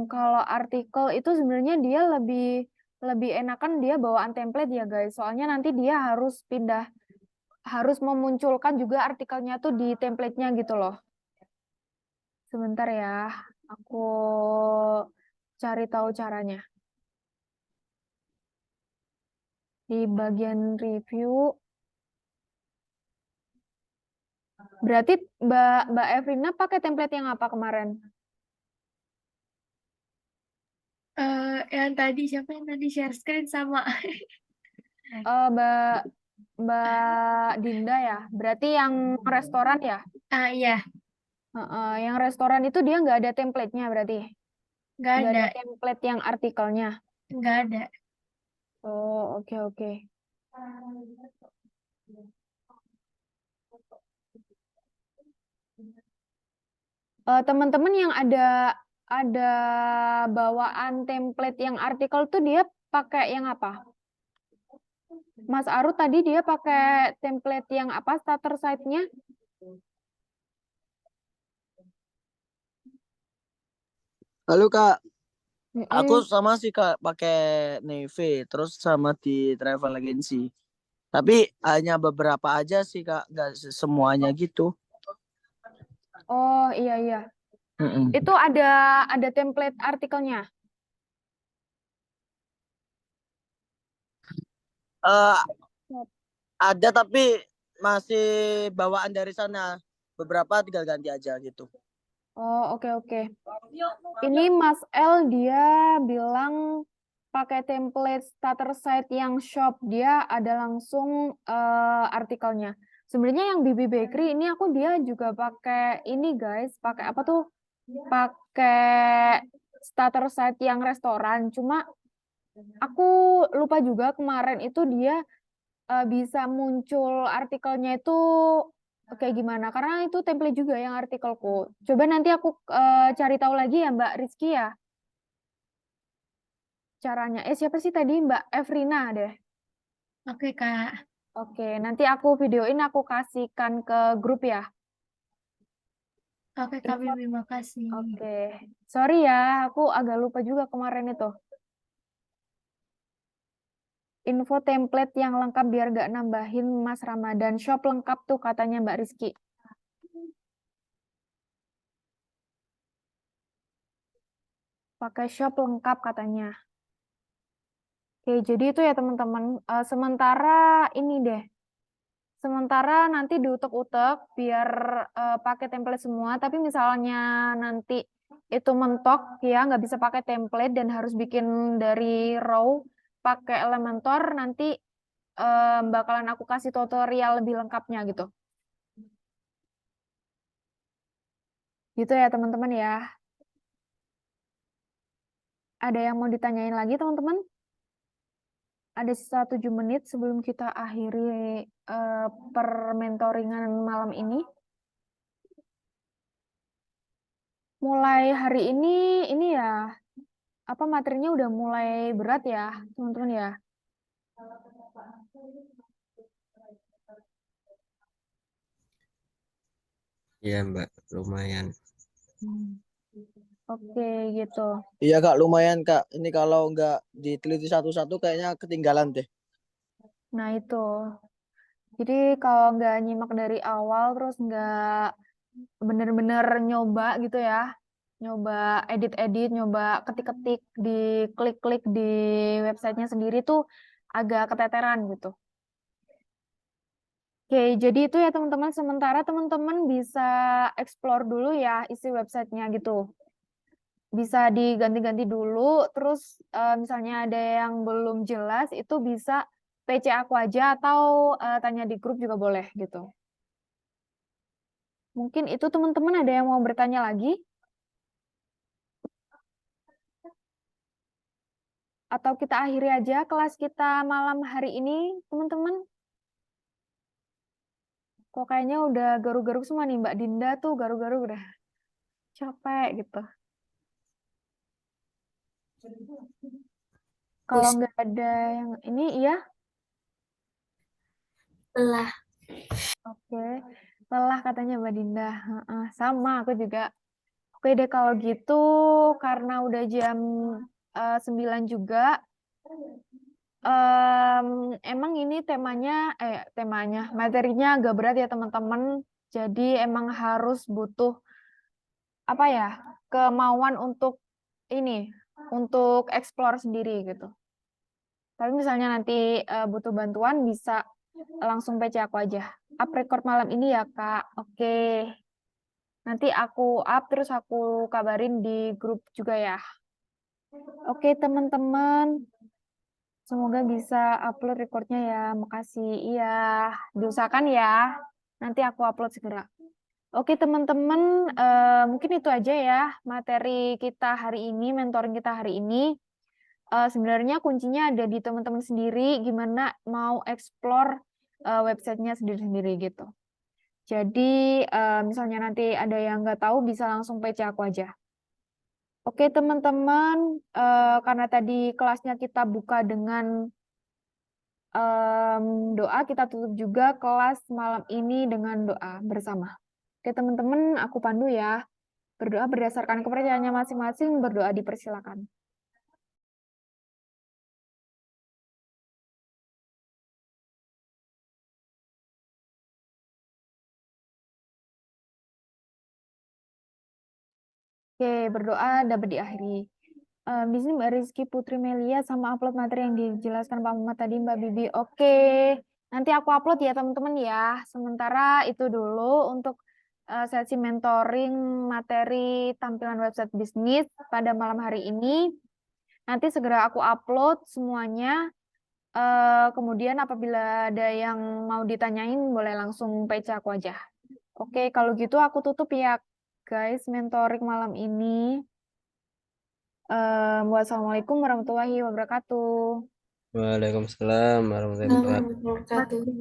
kalau artikel itu sebenarnya dia lebih lebih enakan dia bawaan template ya guys. Soalnya nanti dia harus memunculkan juga artikelnya tuh di template-nya gitu loh. Sebentar ya, aku cari tahu caranya. Di bagian review, Berarti Mbak Evrina pakai template yang apa kemarin? Yang tadi siapa yang tadi share screen sama Mbak Dinda ya. Berarti yang restoran ya? iya, Yang restoran itu dia nggak ada template-nya berarti? nggak Nggak ada, ada template yang artikelnya? nggak ada. Oh, oke, oke. Teman-teman yang ada bawaan template yang artikel tuh dia pakai yang apa? Mas Aru tadi dia pakai template yang apa starter site-nya? Halo Kak, aku Mm-mm. sama sih Kak pakai Neve terus sama di travel agency. Tapi hanya beberapa aja sih Kak, nggak semuanya gitu. Oh, iya, iya. Mm-mm. Itu ada template artikelnya. Eh, ada tapi masih bawaan dari sana. Beberapa tinggal ganti aja gitu. Oh, oke, oke. Ini Mas L dia bilang pakai template starter site yang shop. Dia ada langsung artikelnya. Sebenarnya yang Bibi Bakery ini dia juga pakai ini guys, pakai apa tuh? Pakai starter site yang restoran. Cuma aku lupa juga kemarin itu dia bisa muncul artikelnya itu kayak gimana. Karena itu template juga yang artikelku. Coba nanti aku cari tahu lagi ya Mbak Rizky ya caranya. Siapa sih tadi Mbak Evrina deh. Oke Kak, Oke, nanti aku videoin aku kasihkan ke grup ya. oke Kak Bibi, makasih. Oke, sorry ya, aku agak lupa juga kemarin itu. Info template yang lengkap biar gak nambahin Mas Ramadan. Shop lengkap tuh katanya Mbak Rizky. Pakai shop lengkap katanya. Oke, jadi itu ya teman-teman. Sementara ini deh. Sementara nanti diutek-utek biar pakai template semua. Tapi misalnya nanti itu mentok ya nggak bisa pakai template dan harus bikin dari raw pakai Elementor, nanti bakalan aku kasih tutorial lebih lengkapnya gitu. Gitu ya teman-teman ya. Ada yang mau ditanyain lagi teman-teman? Ada sisa 7 menit sebelum kita akhiri permentoringan malam ini. Mulai hari ini ya, apa materinya udah mulai berat ya, teman-teman ya. Iya Mbak, lumayan. Oke, gitu. Iya Kak, lumayan Kak. Ini kalau nggak diteliti satu-satu kayaknya ketinggalan deh. Nah, itu. Jadi kalau nggak nyimak dari awal, terus nggak bener-bener nyoba gitu ya, nyoba edit-edit, nyoba ketik-ketik, di klik-klik di websitenya sendiri tuh agak keteteran gitu. Oke, jadi itu ya teman-teman. Sementara teman-teman bisa explore dulu ya isi websitenya gitu. Bisa diganti-ganti dulu, terus misalnya ada yang belum jelas, itu bisa PC aku aja atau tanya di grup juga boleh gitu. Mungkin itu teman-teman ada yang mau bertanya lagi? Atau kita akhiri aja kelas kita malam hari ini, teman-teman? Kok kayaknya udah garuk-garuk semua nih, Mbak Dinda tuh garuk-garuk udah capek gitu. Kalau nggak ada yang ini, iya? Lelah. Oke. Lelah katanya Mbak Dinda. Sama, aku juga. Oke deh kalau gitu, karena udah jam 9 juga, emang ini temanya, materinya agak berat ya teman-teman. Jadi emang harus butuh apa ya, kemauan untuk ini, untuk explore sendiri gitu. Tapi misalnya nanti butuh bantuan bisa langsung PC aku aja. Up record malam ini ya, Kak. Oke. Nanti aku up terus aku kabarin di grup juga ya. Oke, teman-teman. Semoga bisa upload recordnya ya. Makasih. Iya, diusahakan ya. Nanti aku upload segera. Oke, teman-teman. Mungkin itu aja ya materi kita hari ini, mentoring kita hari ini. Sebenarnya kuncinya ada di teman-teman sendiri, gimana mau explore websitenya sendiri-sendiri gitu. Jadi, misalnya nanti ada yang nggak tahu, bisa langsung PC aku aja. Oke, teman-teman, karena tadi kelasnya kita buka dengan doa, kita tutup juga kelas malam ini dengan doa bersama. Oke, teman-teman, aku pandu ya. Berdoa berdasarkan kepercayaannya masing-masing, berdoa dipersilakan. Oke, berdoa dapat diakhiri. Di sini Mbak Rizky Putri Melia sama upload materi yang dijelaskan Pak Muhammad tadi, Mbak Bibi. Oke, nanti aku upload ya teman-teman ya. Sementara itu dulu untuk sesi mentoring materi tampilan website bisnis pada malam hari ini. Nanti segera aku upload semuanya. Kemudian apabila ada yang mau ditanyain, boleh langsung PC aku aja. Oke, kalau gitu aku tutup ya guys mentoring malam ini. Wassalamualaikum warahmatullahi wabarakatuh. Waalaikumsalam warahmatullahi wabarakatuh. Wabarakatuh.